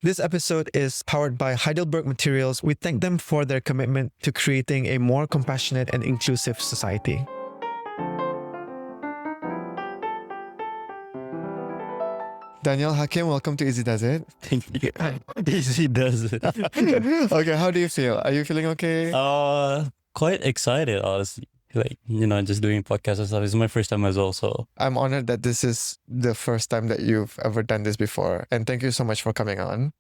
This episode is powered by Heidelberg Materials. We thank them for their commitment to creating a more compassionate and inclusive society. Danial Hakim, welcome to Izzy Does It. Thank you. Izzy Does It. Okay, how do you feel? Are you feeling okay? Quite excited, honestly. Like, just doing podcasts and stuff. It's my first time as well, so. I'm honored that this is the first time that you've ever done this before. And thank you so much for coming on.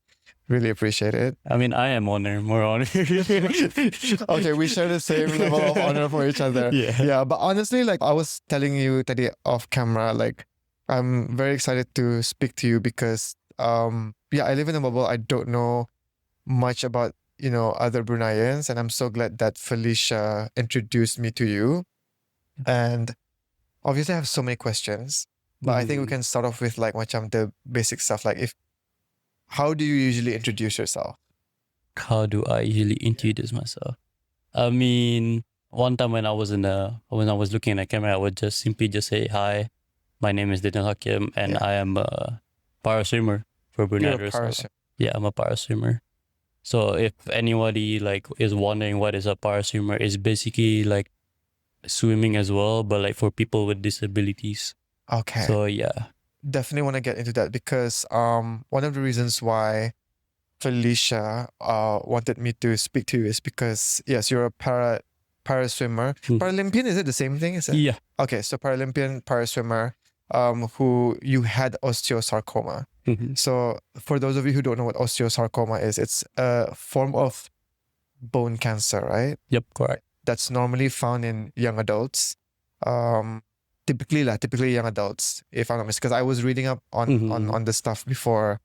Really appreciate it. I mean, I am more honored. Okay, we share the same level of honor for each other. Yeah, but honestly, like I was telling you today off camera, like I'm very excited to speak to you because I live in a bubble. I don't know much about other Bruneians, and I'm so glad that Felicia introduced me to you. And obviously I have so many questions, but I think we can start off with like macam the basic stuff. Like how do you usually introduce yourself? How do I usually introduce myself? I mean, one time when I was looking at the camera, I would just simply say, "Hi, my name is Danial Hakim, and I am a paraswimmer for Brunei." You're a paraswimmer. Yeah, I'm a paraswimmer. So if anybody like is wondering what is a paraswimmer, it's basically like swimming as well, but like for people with disabilities. Okay. So yeah. Definitely want to get into that because one of the reasons why Felicia wanted me to speak to you is because yes, you're a paraswimmer. Paralympian, is it the same thing? Is it? Yeah. Okay, so Paralympian paraswimmer who you had osteosarcoma. So for those of you who don't know what osteosarcoma is, it's a form of bone cancer, right? Yep, correct. That's normally found in young adults. Typically young adults, if I'm not mistaken. Because I was reading up on the stuff before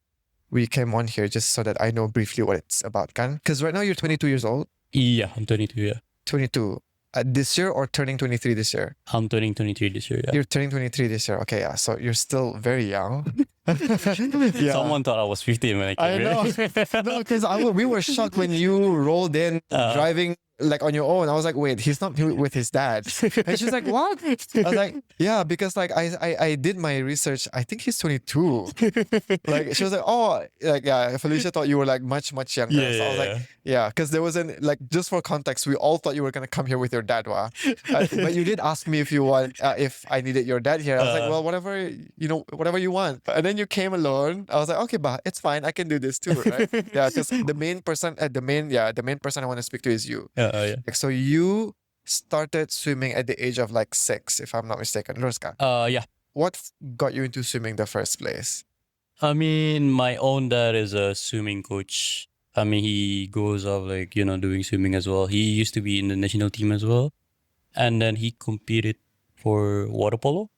we came on here just so that I know briefly what it's about, kan? Because right now you're 22 years old. Yeah, I'm 22, yeah. 22. This year or turning 23 this year? I'm turning 23 this year, yeah. You're turning 23 this year. Okay, yeah. So you're still very young. Someone thought I was 15 when I came here. I know. No, because we were shocked when you rolled in driving like on your own. I was like, wait, he's not with his dad. And she's like, what? I was like, yeah, because like I did my research. I think he's 22. Like she was like, oh, like yeah, Felicia thought you were like much younger. Yeah, so I was like, yeah, because there wasn't like, just for context, we all thought you were gonna come here with your dad, but you did ask me if you want if I needed your dad here. I was like, well, whatever you want. And then you came alone. I was like, okay, but it's fine. I can do this too, right? Yeah, because the main person I want to speak to is you. So you started swimming at the age of like 6, if I'm not mistaken. Yeah. What got you into swimming the first place? I mean, my own dad is a swimming coach. I mean, he goes off like, doing swimming as well. He used to be in the national team as well. And then he competed for water polo.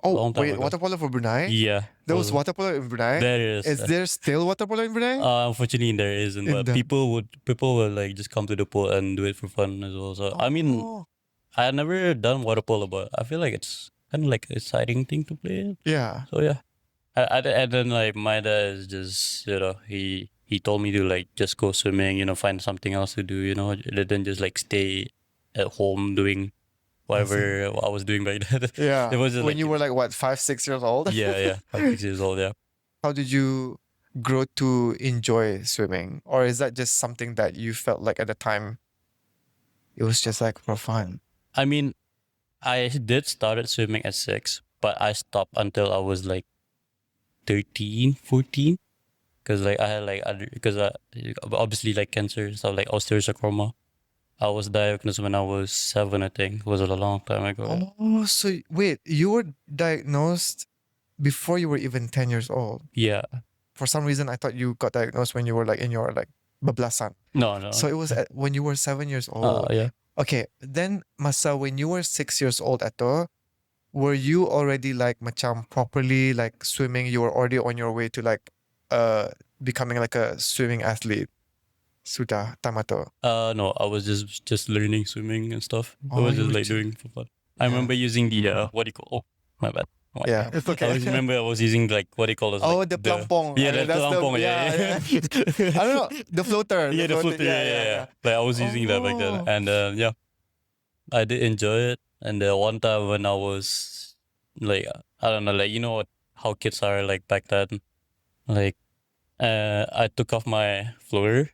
Oh, wait, water polo for Brunei? Yeah. There was water polo in Brunei? There is. Is there still water polo in Brunei? Unfortunately, there isn't. But people would like just come to the pool and do it for fun as well. So I mean, I had never done water polo, but I feel like it's kind of like an exciting thing to play. Yeah. So yeah, and then like my dad is just he told me to like just go swimming, find something else to do, rather than just like stay at home doing whatever I was doing back then. Yeah. It was just when you were like what, 5-6 years old? Yeah, 5-6 years old. Yeah. How did you grow to enjoy swimming, or is that just something that you felt like at the time it was just like for fun? I mean, I did started swimming at 6, but I stopped until I was like 13, 14. Because like I had like obviously like cancer and stuff, like osteosarcoma. I was diagnosed when I was 7, I think. It was a long time ago. Oh, so wait, you were diagnosed before you were even 10 years old? Yeah. For some reason, I thought you got diagnosed when you were like in your like bablasan. No. So it was when you were 7 years old. Yeah. Okay, then masa when you were 6 years old ato, were you already like macam properly like swimming? You were already on your way to like becoming like a swimming athlete? Sudah tamato? No, I was just learning swimming and stuff. I was just like doing for fun. I remember using the what do you call? Oh, my bad. Yeah, it's okay. I was using like what do you call it? Oh, like the plampong. Yeah, the plampong. Yeah. I don't know, the floater. Yeah, the floater. Yeah. Like I was using that back then, and yeah, I did enjoy it. And one time when I was like, I don't know, like how kids are like back then, like I took off my floater,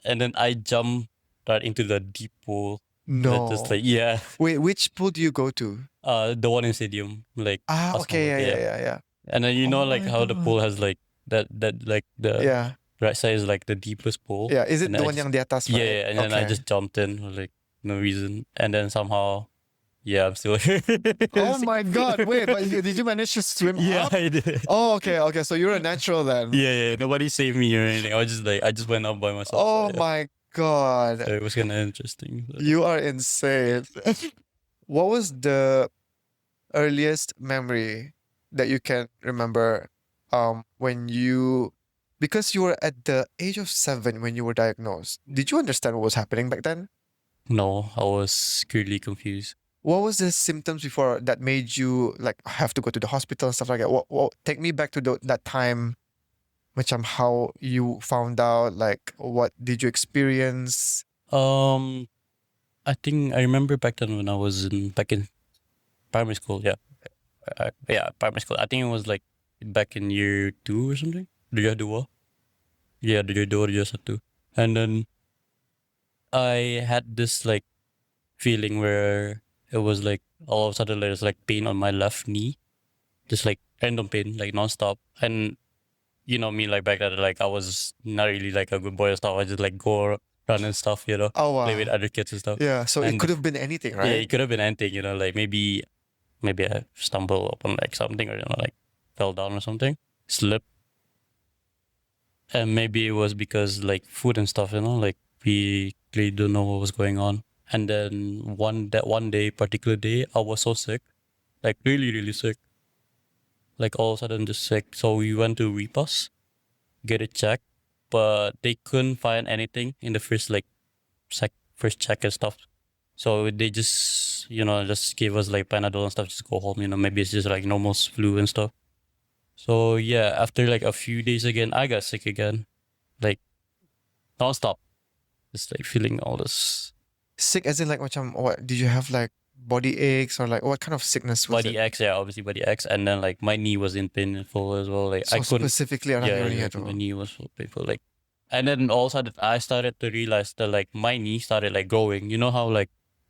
and then I jumped right into the deep pool. That just No. like yeah, Wait, which pool do you go to? the one in stadium, like Okay, Osnabrück, yeah. And then you Oh know like my how the pool God. has like that like the Yeah. right side is like the deepest pool. Yeah. Is it And the then I one just yang di atas, yeah, right? and then I Okay. just jumped in for like no reason, and then somehow yeah, I'm still here. Oh my God. Wait, but did you manage to swim Yeah, up? I did. Oh, okay. So you're a natural then. Yeah. Nobody saved me or anything. I was just like I just went up by myself. Oh So, yeah. my God. So it was kind of interesting. So, You are insane. What was the earliest memory that you can remember when you because you were at the age of 7 when you were diagnosed. Did you understand what was happening back then? no, I was clearly confused. What was the symptoms before that made you like have to go to the hospital and stuff like that? What take me back to that time, how you found out, like what did you experience? Um, I think I remember back then when I was back in primary school. Yeah, primary school. I think it was like back in year 2 or something. Year 2. Yeah, year 2 or year 1. And then I had this like feeling where it was like all of a sudden there's like pain on my left knee, just like random pain, like nonstop. And you know me, like back then, like I was not really like a good boy and stuff. I just like go run and stuff, Oh play with wow. other kids and stuff. Yeah, so it And could have been anything, yeah, right? it could have been anything, like maybe I stumbled upon like something or like fell down or something, slipped, and maybe it was because like food and stuff, like we really don't know what was going on. And then one day, particular day, I was so sick, like really really sick, like all of a sudden just sick. So we went to Repos, get it checked, but they couldn't find anything in the first like first check and stuff. So they just just gave us like Panadol and stuff, just go home. Maybe it's just like normal flu and stuff. So yeah, after like a few days again, I got sick again, like nonstop. Just like feeling all this Sick as in like what did you have, like body aches or like what kind of sickness was body it? aches, yeah, obviously body aches, and then like my knee was in painful as well. Like I So couldn't, specifically around yeah, your knee like at my all. knee was so painful. Like, and then all of a sudden I started to realize that like my knee started like growing. You know how like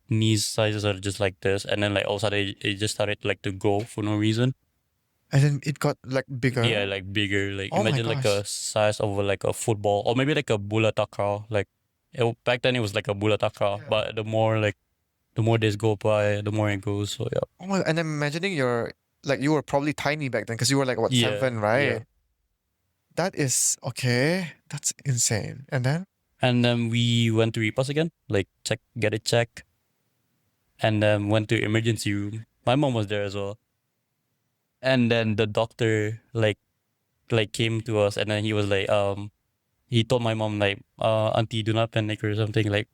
knees sizes are just like this, and then like all of a sudden it just started like to grow for no reason. And then it got like bigger. Yeah, like bigger. Like Oh my imagine like a gosh. size of like a football or maybe like a bola takraw. Like back then it was like a bola takraw, Yeah. but the more days go by, the more it goes. So yeah. Oh my, and I'm imagining you were probably tiny back then because you were like what, Yeah, 7, right? yeah. That is okay. That's insane. And then And then we went to Repos again, like get it checked, and then went to emergency room. My mom was there as well, and then the doctor like came to us, and then he was like he told my mom like auntie, do not panic or something, like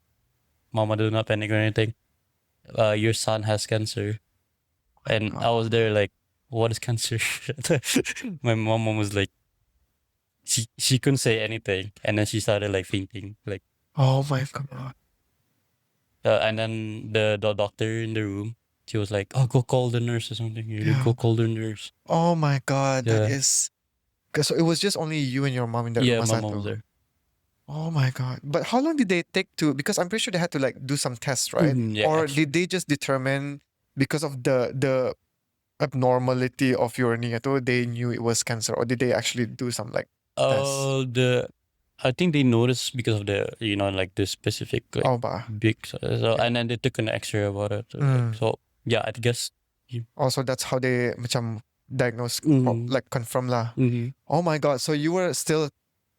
mama, do not panic or anything. Your son has cancer. And I was there like, what is cancer? My mom was like, she couldn't say anything, and then she started like fainting, like. oh my God. And then the doctor in the room, she was like, "Oh, go call the nurse or something. You Yeah. go call the nurse." Oh my God. That Yeah. is. So it was just only you and your mom in that Yeah, room, my mom was there. Oh my God. But how long did they take to, because I'm pretty sure they had to like do some tests, right? Yeah, Or actually, did they just determine because of the abnormality of your knee, they knew it was cancer, or did they actually do some like tests? I think they noticed because of the like the specific like Oh, ba. big so and then they took an X-ray about it. Mm. So yeah, I guess. Also, that's how they macam diagnose, like confirm lah. Mm-hmm. Oh my God. So you were still,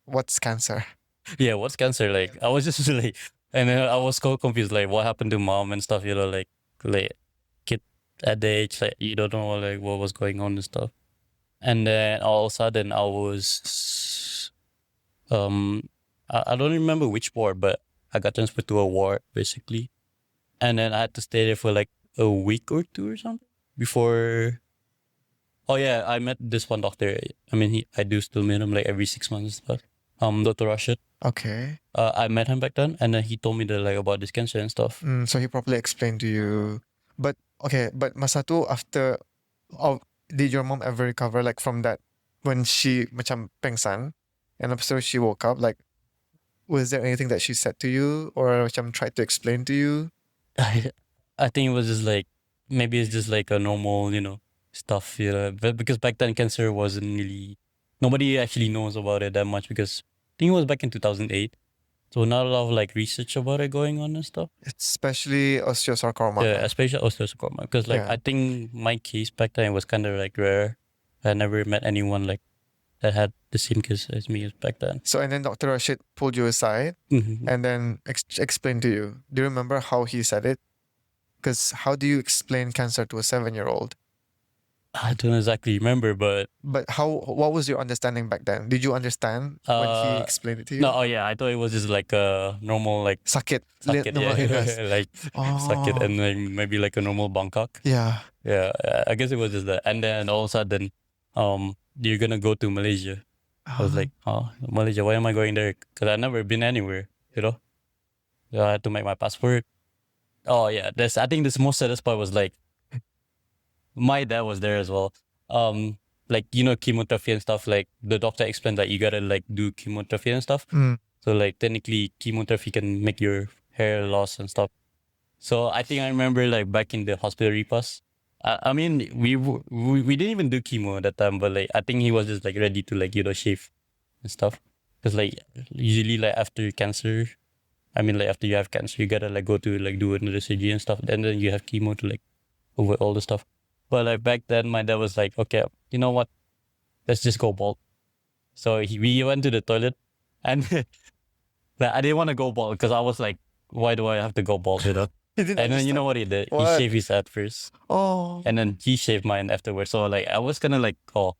what's cancer? Yeah, what's cancer? Like I was just like, and then I was so confused, like what happened to mom and stuff. Like kid at the age, like you don't know like what was going on and stuff. And then all of a sudden I was, I don't remember which ward, but I got transferred to a ward basically, and then I had to stay there for like a week or 2 or something before. Oh yeah, I met this one doctor. I mean, I do still meet him like every 6 months, but Dr. Rashid. Okay. I met him back then, and then he told me that like about this cancer and stuff. So he probably explained to you. But okay, but Masato, after, did your mom ever recover like from that when she macam pengsan? And after she woke up, like, was there anything that she said to you or macam tried to explain to you? I think it was just like, maybe it's just like a normal, stuff, but because back then cancer wasn't really, nobody actually knows about it that much because I think it was back in 2008. So not a lot of like research about it going on and stuff. Especially osteosarcoma. Yeah, especially osteosarcoma. Because like Yeah. I think my case back then was kind of like rare. I never met anyone like that had the same case as me as back then. So, and then Dr. Rashid pulled you aside Mhm. and then explained to you. Do you remember how he said it? Because how do you explain cancer to a 7-year-old? I don't exactly remember, but But what was your understanding back then? Did you understand when he explained it to you? no, oh yeah, I thought it was just like a normal like Sakit. yeah, like sakit and like maybe like a normal Bangkok. Yeah. Yeah, I guess it was just that. And then all of a sudden, you're gonna go to Malaysia. I was like, oh, Malaysia, why am I going there? Because I've never been anywhere, So I had to make my passport. Oh yeah, I think this most saddest part was like, my dad was there as well. Like, chemotherapy and stuff, like the doctor explained that you gotta like do chemotherapy and stuff. So like technically chemotherapy can make your hair loss and stuff. So I think I remember like back in the hospital repass. I mean, we didn't even do chemo at that time, but like I think he was just like ready to like shave and stuff. Because like usually like after cancer, I mean like after you have cancer, you gotta like go to like do another surgery and stuff. And then you have chemo to like over all the stuff. But like back then, my dad was like, okay, you know what? Let's just go bald. So we went to the toilet, and like, I didn't want to go bald because I was like, why do I have to go bald? And then you know what he did? What? He shaved his head first. Oh. And then he shaved mine afterwards. So like I was kind of like, oh,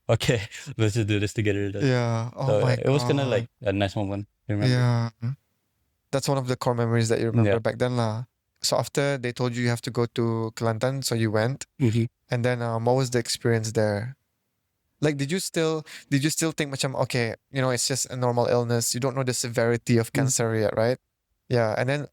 okay, let's just do this together. Yeah. Oh So my it was kind of God. like a nice moment. Remember? Yeah. That's one of the core memories that you remember Yeah. back then, lah. So after they told you have to go to Kelantan, so you went, and then what was the experience there? Like, did you still think macam okay, it's just a normal illness. You don't know the severity of cancer yet, right? Yeah, and then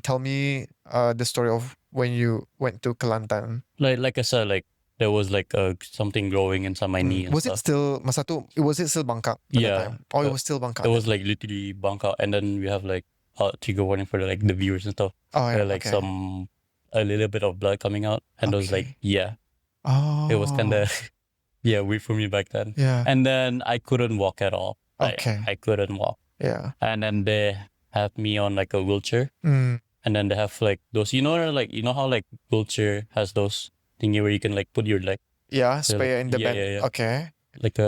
tell me the story of when you went to Kelantan. Like I said, like there was like something growing inside my knee and Was stuff. it still masa tu? Was it still bangkak at that Yeah. time? Oh, it was still bangkak. It was like literally bunk out, and then we have like trigger warning for like the viewers and stuff. Oh yeah, Like okay. a little bit of blood coming out, and it was like, Okay. yeah, Oh. it was kind of weird for me back then. Yeah. And then I couldn't walk at all. Okay. I couldn't walk. Yeah. And then they have me on like a wheelchair, and then they have like those, how like wheelchair has those thingy where you can like put your leg. Yeah, So, spare in the bed. yeah. Okay. Like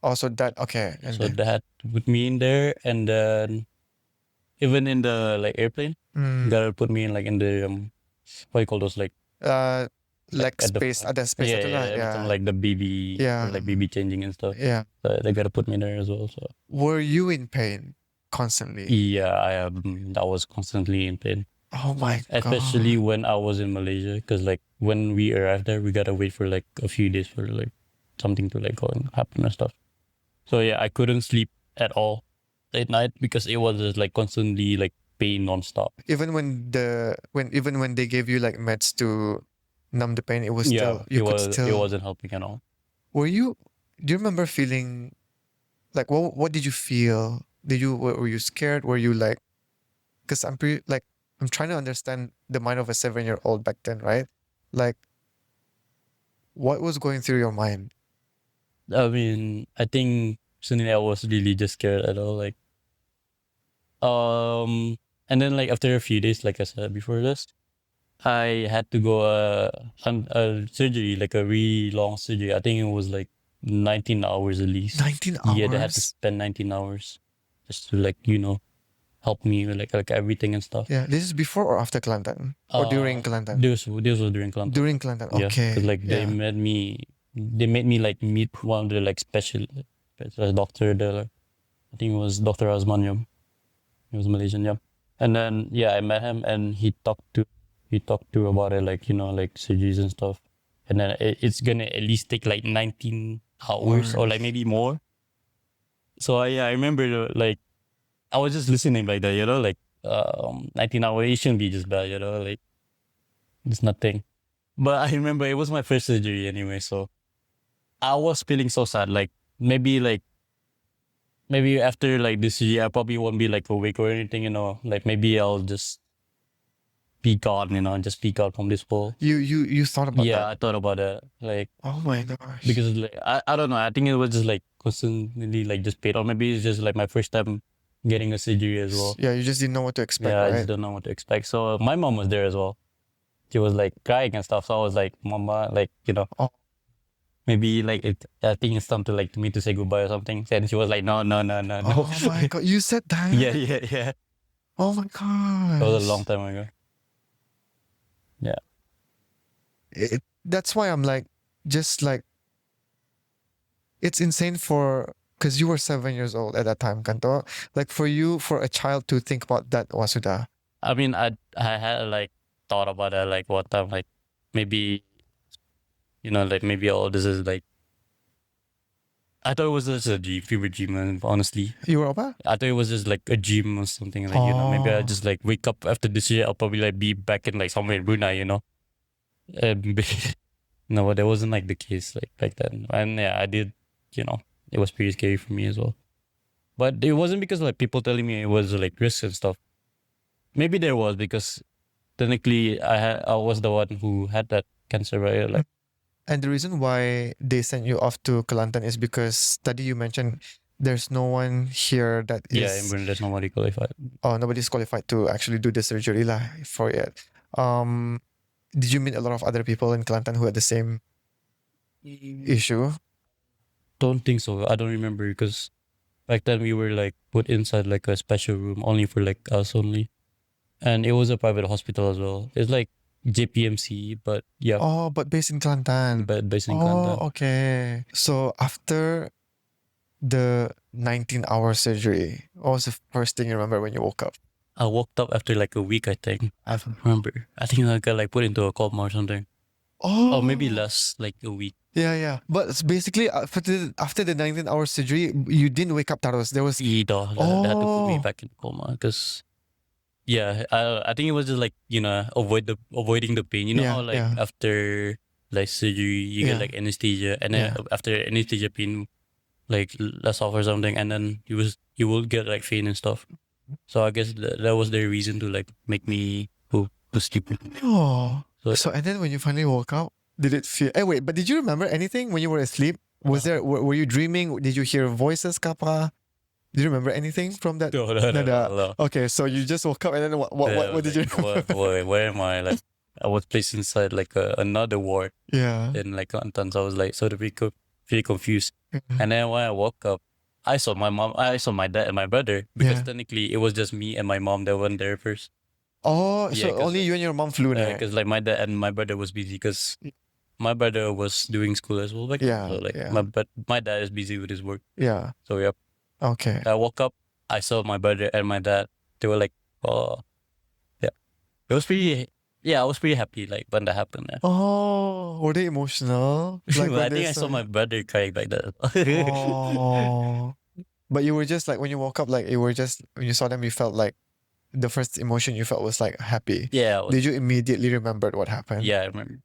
Oh, so that okay. And so they had to put me in there, and then even in the like airplane, gotta put me in like in the what do you call those like like at the space, ada space yeah, satu lah. everything, like the baby like baby changing and stuff. Yeah. So they gotta put me there as well. So Were you in pain constantly? yeah, I was constantly in pain. Oh my God. Especially when I was in Malaysia, because like when we arrived there, we gotta wait for like a few days for like something to like go and happen and stuff. So yeah, I couldn't sleep at all at night because it was just like constantly like pain nonstop. Even when they gave you like meds to numb the pain, it was still it wasn't helping at all. Do you remember feeling like what did you feel? Were you scared? Were you like, because I'm trying to understand the mind of a 7-year-old back then, right? Like, what was going through your mind? I mean, I think suddenly I was really just scared at all. Like, and then like after a few days, like I said before this, I had to go a surgery, like a really long surgery. I think it was like 19 hours at least. 19 hours? Yeah, they had to spend 19 hours just to like, help me with like everything and stuff. Yeah, this is before or after Kelantan? Or during Kelantan? This was during Kelantan. During Kelantan, Yeah, okay. because like they made me like meet one of the like special doctor there. I think it was Dr. Azmaniam. He was Malaysian, yeah. And then I met him and he talked to about it, like like surgeries and stuff. And then it's gonna at least take like 19 hours or like maybe more. So I remember like I was just listening like that, like 19 hours, it shouldn't be just bad, like it's nothing. But I remember it was my first surgery anyway, so I was feeling so sad. Like maybe like maybe after like this year, I probably won't be like awake or anything, like maybe I'll just be gone, just be gone from this world. You thought about Yeah, that? I thought about that. Like, Oh my gosh. because like, I don't know. I think it was just like constantly like just paid, or maybe it's just like my first time getting a surgery as well. Yeah, you just didn't know what to expect, Yeah, I right? just don't know what to expect. So my mom was there as well. She was like crying and stuff. So I was like, Mama, like, Oh. maybe like I think it's time to like me to say goodbye or something. And she was like, no. Oh my god, you said that? Yeah. Oh my gosh. That was a long time ago. Yeah. That's why I'm like, just like, it's insane because you were 7 years old at that time, Kanto. Like for you, for a child to think about that, Wasuda. I mean, I had like thought about that like one time, like maybe, like maybe all this is like, I thought it was just a fever dream, honestly. You were apa? I thought it was just like a dream or something, like, maybe I just like wake up after this year, I'll probably like be back in like somewhere in Brunei, And no, but that wasn't like the case like back then. And yeah, I did, it was pretty scary for me as well. But it wasn't because like people telling me it was like risks and stuff. Maybe there was, because technically I was the one who had that cancer, right? Like, And the reason why they sent you off to Kelantan is because study you mentioned there's no one here that is. yeah, in Brunei, there's nobody qualified. Oh, nobody's qualified to actually do the surgery lah for it. Did you meet a lot of other people in Kelantan who had the same issue? Don't think so. I don't remember, because back then we were like put inside like a special room only for like us only. And it was a private hospital as well. It's like JPMC, but yeah. Oh, but based in Kelantan. But based in Kelantan. Oh, okay. So after the 19-hour surgery, what was the first thing you remember when you woke up? I woke up after like a week, I think. I don't remember. I think I got like put into a coma or something. Oh. Or maybe less, like a week. Yeah. But it's basically after the 19-hour surgery, you didn't wake up, Taros. There was... They had to put me back in coma, because... Yeah, I think it was just like, avoiding the pain. You know how like after like surgery, you get like anesthesia, and then after anesthesia pain like less off or something, and then you will get like pain and stuff. So I guess that was their reason to like make me go to sleep. Oh. So and then when you finally woke up, did it feel... wait, but did you remember anything when you were asleep? Were you dreaming? Did you hear voices, Kappa? Do you remember anything from that? No. Okay, so you just woke up, and then what did you remember? Where am I? Like, I was placed inside like another ward. Yeah. In like Kelantan, so I was like sort of pretty confused. And then when I woke up, I saw my mom, I saw my dad and my brother, because technically it was just me and my mom that went there first. Oh, so only you and your mom flew there? Because like my dad and my brother was busy, because my brother was doing school as well. Like, so like my dad is busy with his work. Yeah. So yeah. Okay. I woke up, I saw my brother and my dad. They were like, oh, yeah. It was pretty, I was pretty happy like when that happened. Yeah. Oh, were they emotional? Like I think I saw my brother crying like that. Oh. But you were just like, when you woke up, like when you saw them, you felt like the first emotion you felt was like happy. Yeah. Did you immediately remember what happened? Yeah, I remember.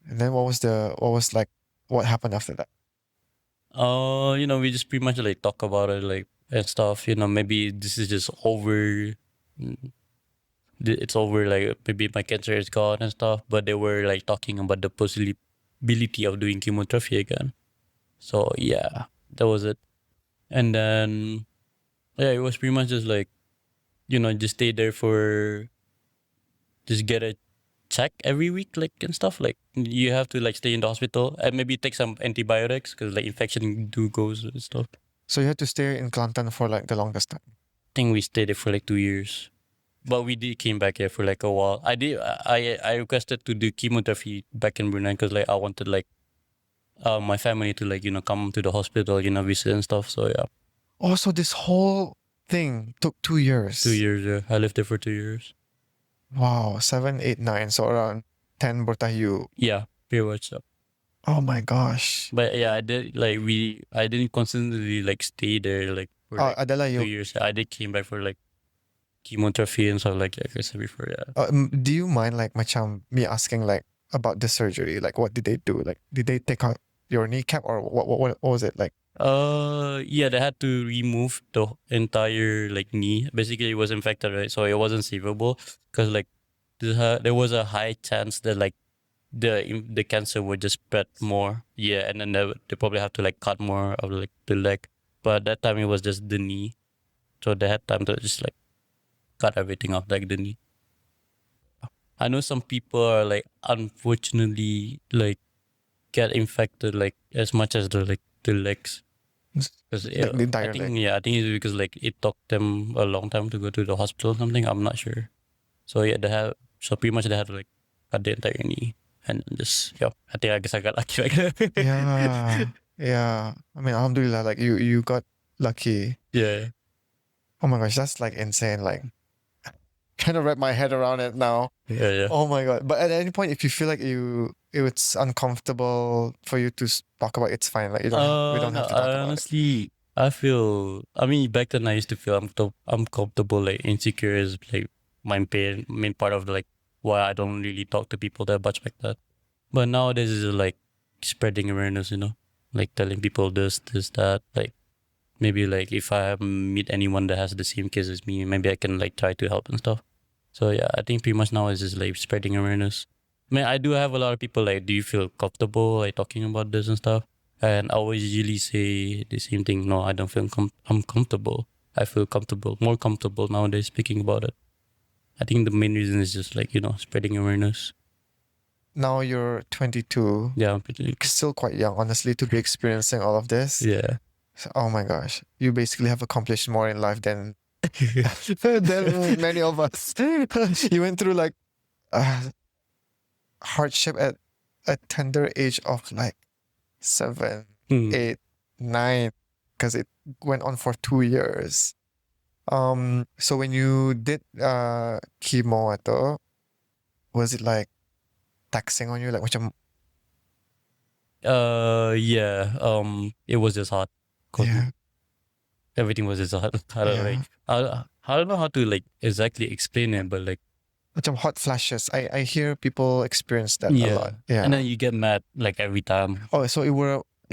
And then what happened after that? We just pretty much like talk about it, like, and stuff. Maybe this is just over. It's over. Like, maybe my cancer is gone and stuff. But they were like talking about the possibility of doing chemotherapy again. So yeah, that was it. And then it was pretty much just like, just stay there just get a check every week, like, and stuff. Like, you have to like stay in the hospital and maybe take some antibiotics, because like infection goes and stuff. So you had to stay in Kelantan for like the longest time? I think we stayed there for like 2 years, but we came back here for like a while. I requested to do chemotherapy back in Brunei, because like I wanted like my family to like come to the hospital, visit and stuff. So yeah. Oh, so this whole thing took 2 years? 2 years, yeah. I lived there for 2 years. Wow, 7, 8, 9, so around 10 Bertayu. Yeah, pretty much so. Oh my gosh. But yeah, I didn't constantly like stay there like for like 2 years. I did came back for like chemotherapy and stuff like I said before. Yeah. Do you mind like macam me asking like about the surgery? Like, what did they do? Like, did they take out your kneecap, or what was it like? Yeah, they had to remove the entire like knee. Basically, it was infected, right? So it wasn't savable because like there was a high chance that like the cancer would just spread more. Yeah, and then they probably have to like cut more of like the leg. But at that time it was just the knee, so they had time to just like cut everything off like the knee. I know some people are like unfortunately like get infected like as much as the legs. Because Like the entire leg. I think it's because like it took them a long time to go to the hospital or something. I'm not sure. So yeah, pretty much they had to like cut the entire knee and just I guess I got lucky like that. Yeah. Yeah. I mean, alhamdulillah, like you got lucky. Yeah. Oh my gosh, that's like insane. Like, kind of wrap my head around it now. Yeah. Oh my god! But at any point, if you feel like it's uncomfortable for you to talk about, it's fine. Like we don't No, have to talk about it. honestly, I mean, back then I used to feel uncomfortable, like insecure is like my main part of like why I don't really talk to people that much like that. But nowadays is like spreading awareness, like telling people this, that, like maybe like if I meet anyone that has the same case as me, maybe I can like try to help and stuff. So yeah, I think pretty much now is just like spreading awareness. I mean, I do have a lot of people like, do you feel comfortable like talking about this and stuff? And I always usually say the same thing. No, I don't feel I'm comfortable. I feel more comfortable nowadays speaking about it. I think the main reason is just like, spreading awareness. Now you're 22. Yeah, I'm pretty. Still quite young, honestly, to be experiencing all of this. Yeah. So, oh my gosh, you basically have accomplished more in life than than many of us. You went through like hardship at a tender age of like 7, 8, 9, because it went on for 2 years. So when you did chemo ato, was it like taxing on you, like macam? Yeah. It was just hard. Yeah. Everything was just hard. I don't know how to like exactly explain it, but like Macam hot flashes. I hear people experience that a lot. Yeah. And then you get mad like every time. Oh, so it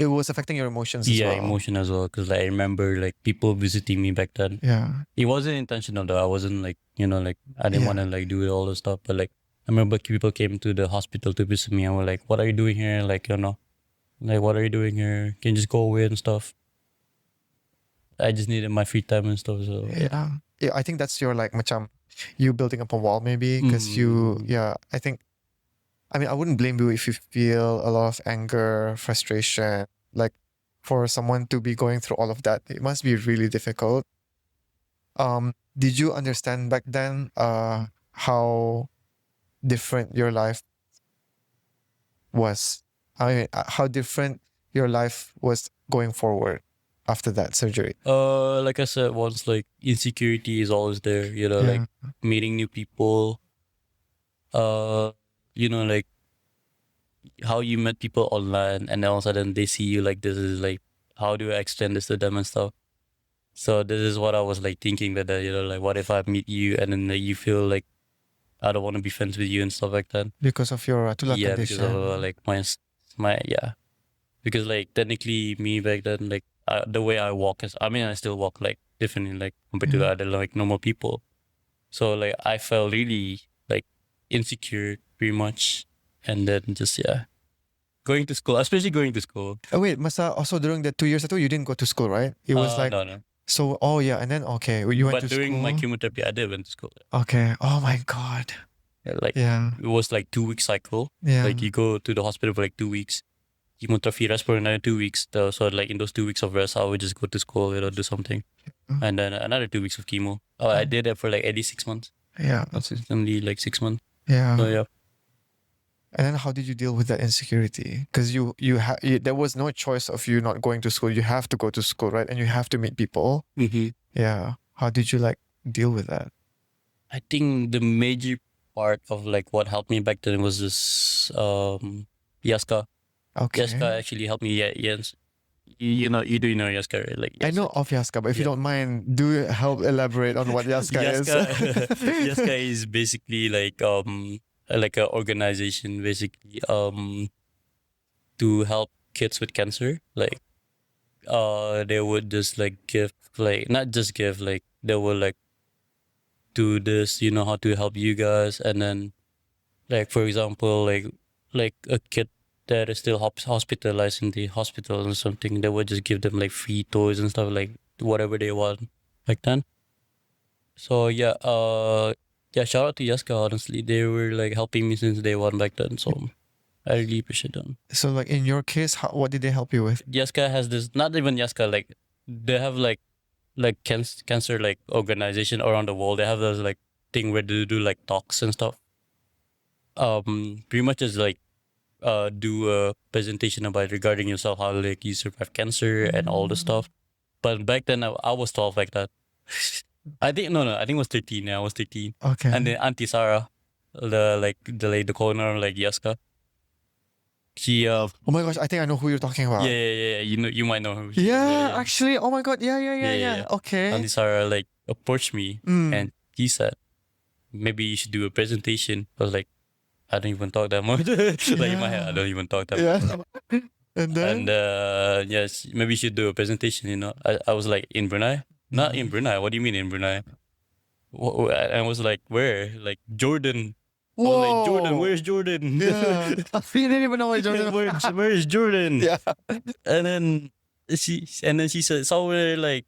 was affecting your emotions as well. Yeah, emotion as well. Because like, I remember like people visiting me back then. Yeah. It wasn't intentional though. I wasn't like, like I didn't want to like do all the stuff. But like I remember people came to the hospital to visit me and were like, what are you doing here? Like, like what are you doing here? Can you just go away and stuff? I just needed my free time and stuff. So yeah, I think that's your like macam you building up a wall maybe because I mean I wouldn't blame you if you feel a lot of anger, frustration, like for someone to be going through all of that. It must be really difficult. Did you understand back then how different your life was? I mean, how different your life was going forward after that surgery? Like I said once, like insecurity is always there, like meeting new people, like how you met people online and then all of a sudden they see you like this is like, how do I extend this to them and stuff? So this is what I was like thinking that, like what if I meet you and then you feel like I don't want to be friends with you and stuff like that. Because of your tulak condition. Because of like because like technically me back then, like the way I walk I still walk like differently like compared to the other like normal people. So like I felt really like insecure pretty much, and then just going to school, especially going to school. Oh wait, masa also during the 2 years ago you didn't go to school, right? It was like no. So and then you went to school. But during my chemotherapy I did went to school. Okay. Oh my god. It was like 2-week cycle. Yeah. Like you go to the hospital for like 2 weeks. Chemotherapy, rest for another 2 weeks. So like in those 2 weeks of rest, I would just go to school, do something. And then another 2 weeks of chemo. I did that for like at least 6 months. Yeah. That's only like 6 months. Yeah. So yeah. And then how did you deal with that insecurity? Because there was no choice of you not going to school. You have to go to school, right? And you have to meet people. Mm-hmm. Yeah. How did you like deal with that? I think the major part of like what helped me back then was this Yaska. Okay. Yaska actually helped me. Yes. You do know Yaska, right? Like I know of Yaska, but if you don't mind, do help elaborate on what Yaska is. Yaska is basically like an organization basically to help kids with cancer. Like they would just like give like not just give like they would like do this, how to help you guys, and then like for example like a kid that is still hospitalized in the hospital or something, they would just give them like free toys and stuff, like whatever they want back then. So yeah, shout out to Yaska. Honestly, they were like helping me since day one back then. So I really appreciate them. So like in your case, what did they help you with? Yaska has this, not even Yaska, like they have like cancer like organization around the world. They have this like thing where they do like talks and stuff. Pretty much is like do a presentation about regarding yourself, how like you survive cancer and all the stuff. But back then I was 12 like that. I think I was 13. Yeah, I was 13. Okay. And then Auntie Sarah, the corner like Yaska. She oh my gosh, I think I know who you're talking about. yeah. You might know her. Yeah, actually, oh my god, yeah. Okay. Auntie Sarah like approached me and he said, maybe you should do a presentation. I was like, I don't even talk that much. Like in my head, I don't even talk that much. And then? And yes, maybe you should do a presentation, I was like, in Brunei? Not in Brunei. What do you mean in Brunei? I was like, where? Like Jordan. Whoa. I was like, Jordan, where's Jordan? Yeah. You didn't even know where Jordan was. Where's Jordan? Yeah. And then she said somewhere like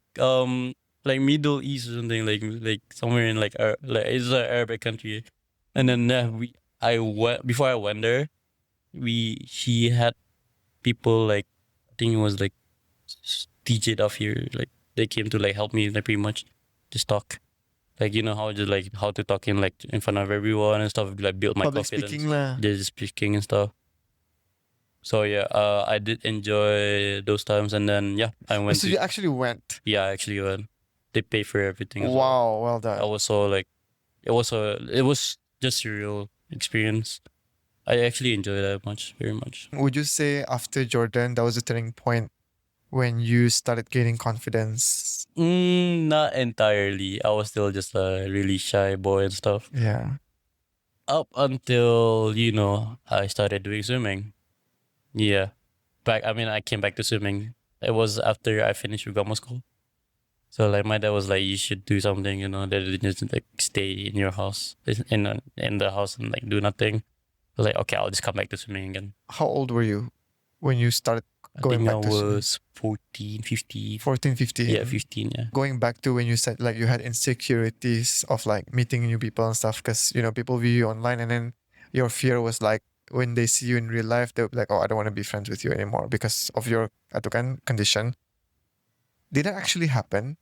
Middle East or something, like somewhere in like it's an Arabic country. And then before I went there, she had people like, I think it was like DJ off here, like they came to like help me like pretty much just talk. Like how to talk in front of everyone and stuff, like build my Public confidence. speaking lah. Yeah, just speaking and stuff. So yeah, I did enjoy those times, and then yeah, I went. So you actually went? Yeah, I actually went. They pay for everything. Wow, well done. I was so like, it was just a real experience. I actually enjoyed that very much. Would you say after Jordan, that was a turning point when you started gaining confidence? Not entirely. I was still just a really shy boy and stuff. Yeah. Up until, I started doing swimming. Yeah. I came back to swimming. It was after I finished Ugama school. So like my dad was like, you should do something, that you just like stay in your house, in the house and like do nothing. I was like, okay, I'll just come back to swimming again. How old were you when you started going back to swimming? I was 14, 15. 14, 15? Yeah, 15, yeah. Going back to when you said like you had insecurities of like meeting new people and stuff, because, people view you online, and then your fear was like, when they see you in real life, they'll be like, oh, I don't want to be friends with you anymore because of your condition. Did that actually happen?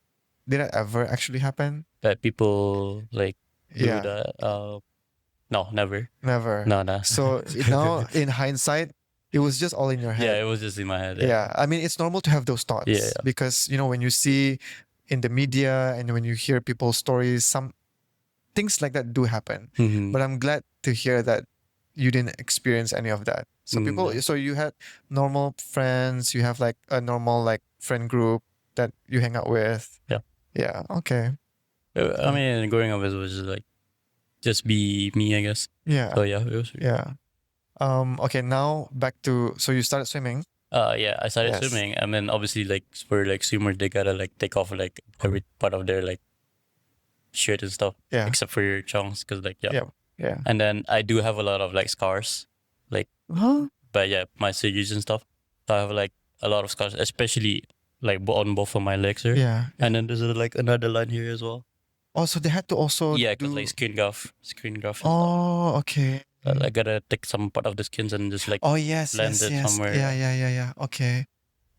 Did that ever actually happen? That people like do that? No, never. Never. No. So now in hindsight, it was just all in your head. Yeah, it was just in my head. Yeah. I mean, it's normal to have those thoughts. Yeah. Because, when you see in the media and when you hear people's stories, some things like that do happen. Mm-hmm. But I'm glad to hear that you didn't experience any of that. So so you had normal friends, you have like a normal like friend group that you hang out with. Yeah. Yeah. Okay. I mean, growing up, it was just like, just be me, I guess. Yeah. So yeah, it was. Yeah. Okay. Now back to, so you started swimming. Yeah, I started swimming, and then obviously like for like swimmers, they gotta like take off like every part of their like shirt and stuff. Yeah. Except for your chunks, because like Yeah. And then I do have a lot of like scars, like. Huh? But yeah, my surgeries and stuff. So I have like a lot of scars, especially like on both of my legs here. Yeah. And then there's like another line here as well. Oh, so they had to also because like skin graft. And oh, okay. stuff. I gotta take some part of the skins and just like yes. somewhere. Yeah. Okay.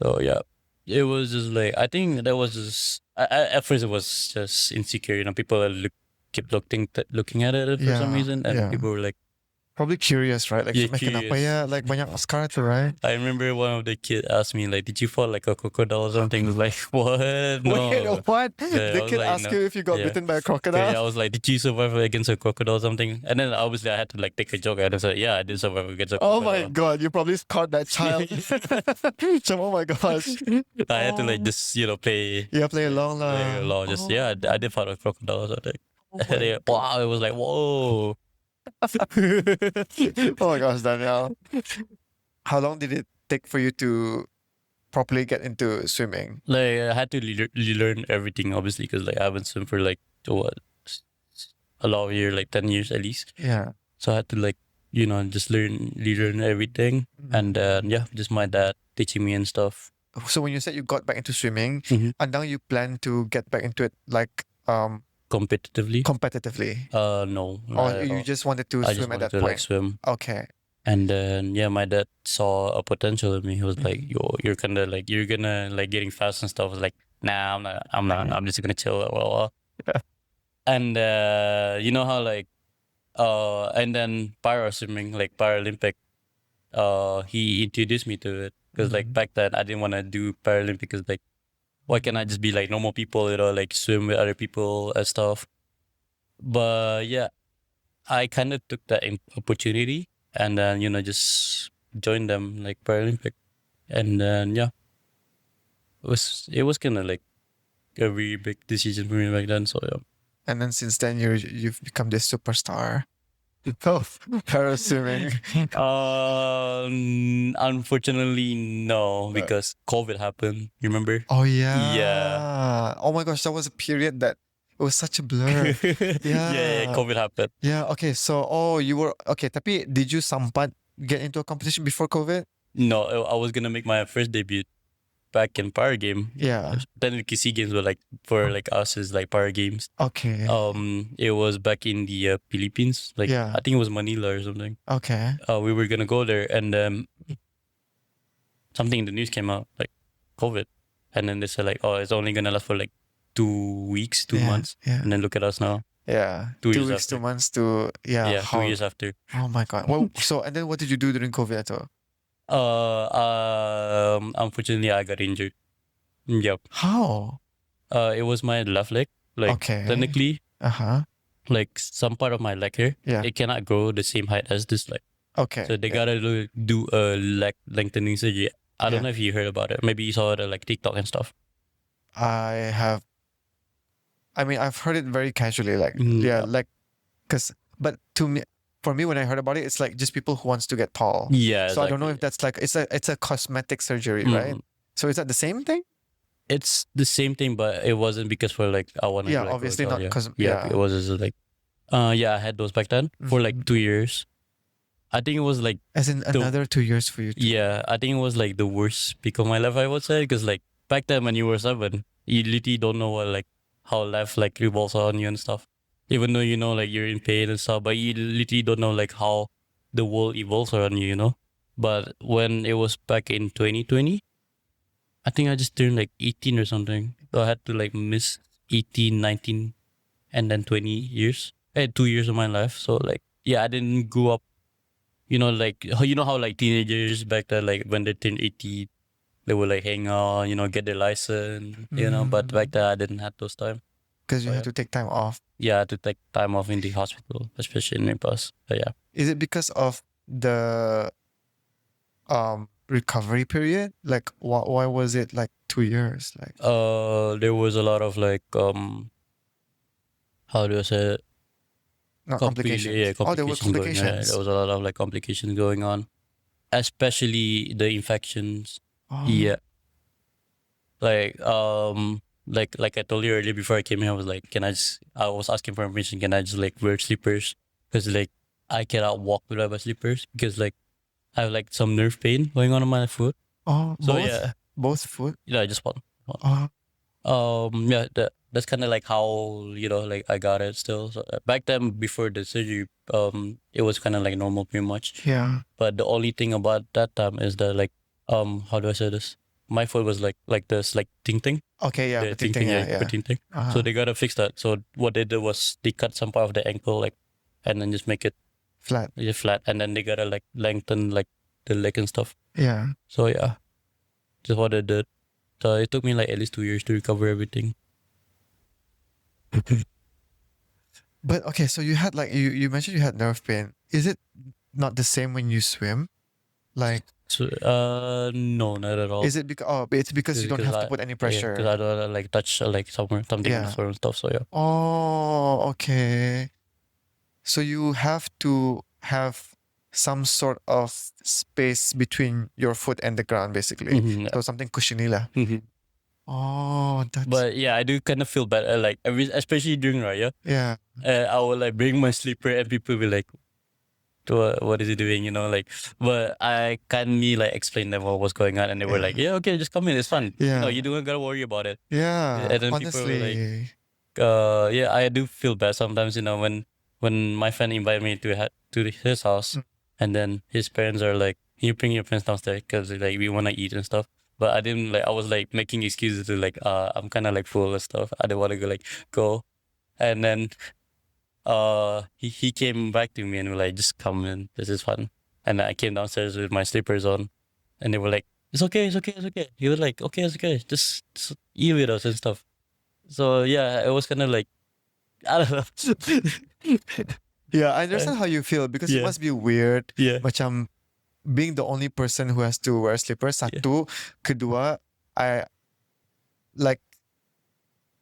So yeah, it was just like, I think that was just at first it was just insecure. People keep looking at it for some reason, and people were like, probably curious, right? Like, kenapa ya? Like banyak scar tu, right? I remember one of the kids asked me like, did you fall like a crocodile or something? I was like, what? No. Wait, what? Yeah, the kid asked you if you got bitten by a crocodile? Yeah, I was like, did you survive against a crocodile or something? And then obviously I had to like take a joke, and I said, yeah, I did survive against a crocodile. Oh my god, you probably scarred that child. Oh my gosh. I had to like just play. Yeah, play along lah. Play along. Just I did fight a crocodile or something. Wow, it was like, whoa. Oh my gosh, Daniel. How long did it take for you to properly get into swimming? Like I had to relearn everything, obviously, because like I haven't swum for like what a lot of years, like 10 years at least. Yeah. So I had to like just relearn everything, and just my dad teaching me and stuff. So when you said you got back into swimming, and now you plan to get back into it like Competitively? No, or you just wanted to I swim just at wanted that to point? like swim. Okay. And then my dad saw a potential in me. He was like, "Yo, you're kind of like you're gonna like getting fast and stuff." I was like, "Nah, I'm not. I'm just gonna chill." Well. And you know how like and then paraswimming, like Paralympic, he introduced me to it because like back then I didn't want to do Paralympic because like why can't I just be like normal people, like swim with other people and stuff. But yeah, I kind of took that opportunity and then just joined them like Paralympic, and then it was kind of like a really big decision for me back then. So yeah. And then since then you've become this superstar of paraswimming. Unfortunately, no, because COVID happened. You remember? Oh yeah. Yeah. Oh my gosh, that was a period that it was such a blur. Yeah, COVID happened. Yeah. Okay. So you were okay. Tapi did you sampat get into a competition before COVID? No, I was gonna make my first debut back in Power Game. Yeah. Technically, SEA Games were like for like us is like Power Games. Okay. It was back in the Philippines. Like I think it was Manila or something. Okay. We were gonna go there, and something in the news came out like COVID, and then they said like, oh, it's only gonna last for like 2 weeks, 2 months, and then look at us now. Yeah. 2 2 years weeks, after. 2 months to 2 years after. Oh my god. Well, so and then what did you do during COVID at all? Unfortunately, I got injured. Yep. How? It was my left leg. Like technically, like some part of my leg here, it cannot grow the same height as this leg. Okay. So they gotta do a leg lengthening surgery. I don't know if you heard about it. Maybe you saw it like TikTok and stuff. I mean, I've heard it very casually, like but for me, when I heard about it, it's like just people who wants to get tall. Yeah. So I don't know if that's like it's a cosmetic surgery, right? So is that the same thing? It's the same thing, but it wasn't because for like I want to. Yeah, obviously not because it was just like I had those back then for like 2 years. I think it was like as in another 2 years for you. Yeah, I think it was like the worst peak of my life, I would say, because like back then when you were 7, you literally don't know how life like revolves on you and stuff. Even though you know like you're in pain and stuff, but you literally don't know like how the world evolves around you, But when it was back in 2020, I think I just turned like 18 or something. So I had to like miss 18, 19, and then 20 years. 2 years of my life. So like, I didn't grow up, like, how like teenagers back then, like when they turned 18, they would like hang out, get their license, but back then I didn't have those time. Because you had to take time off. Yeah, I had to take time off in the hospital, especially in Nepal. But yeah. Is it because of the recovery period? Like why was it like 2 years? Like there was a lot of like how do I say it? Complications. Yeah, complications. Oh, there were complications. There was a lot of like complications going on, especially the infections. Oh. Yeah. Like like I told you earlier before I came here, I was like, I was asking for permission, can I just like wear slippers? Because like I cannot walk without my slippers because like I have like some nerve pain going on my foot. Oh, so both? Both foot? Yeah, just one. Oh. That's kind of like how like I got it still. So back then before the surgery, it was kind of like normal pretty much. Yeah. But the only thing about that time is that like how do I say this? My foot was like this like ting ting. Okay, yeah, the ting ting, ting ting. So they gotta fix that. So what they did was they cut some part of the ankle like, and then just make it flat. Yeah, flat, and then they gotta like lengthen like the leg and stuff. Yeah. So yeah, just what they did. So it took me like at least 2 years to recover everything. But okay, so you had like you mentioned you had nerve pain. Is it not the same when you swim? Like so, no, not at all. Is it because it's because you don't have to put any pressure? Because I don't like touch like something and stuff. So yeah. Oh, okay. So you have to have some sort of space between your foot and the ground, basically. Mhm, So something cushiony lah. mhm. Oh, that's But yeah, I do kind of feel bad. Like especially during Raya, yeah. I will like bring my slipper and people will like, what is he doing? You know, like, but I kindly like explain them what was going on, and they were like, yeah, okay, just come in, it's fun. Yeah. No, you don't gotta worry about it. Yeah. And then people were like, Honestly. yeah, I do feel bad sometimes. You know, when my friend invited me to his house, and then his parents are like, "Can you bring your friends downstairs? Because like we wanna eat and stuff." But I didn't like. I was like making excuses to like, I'm kind of like full and stuff. I don't want to go. And then he came back to me and was like, just come in, this is fun. And I came downstairs with my slippers on, and they were like, it's okay. He was like, okay, it's okay, just eat with us and stuff. So yeah, it was kind of like, I don't know. Yeah, I understand how you feel because it Yeah. must be weird. Yeah. Macam being the only person who has to wear slippers. Satu, kedua, I like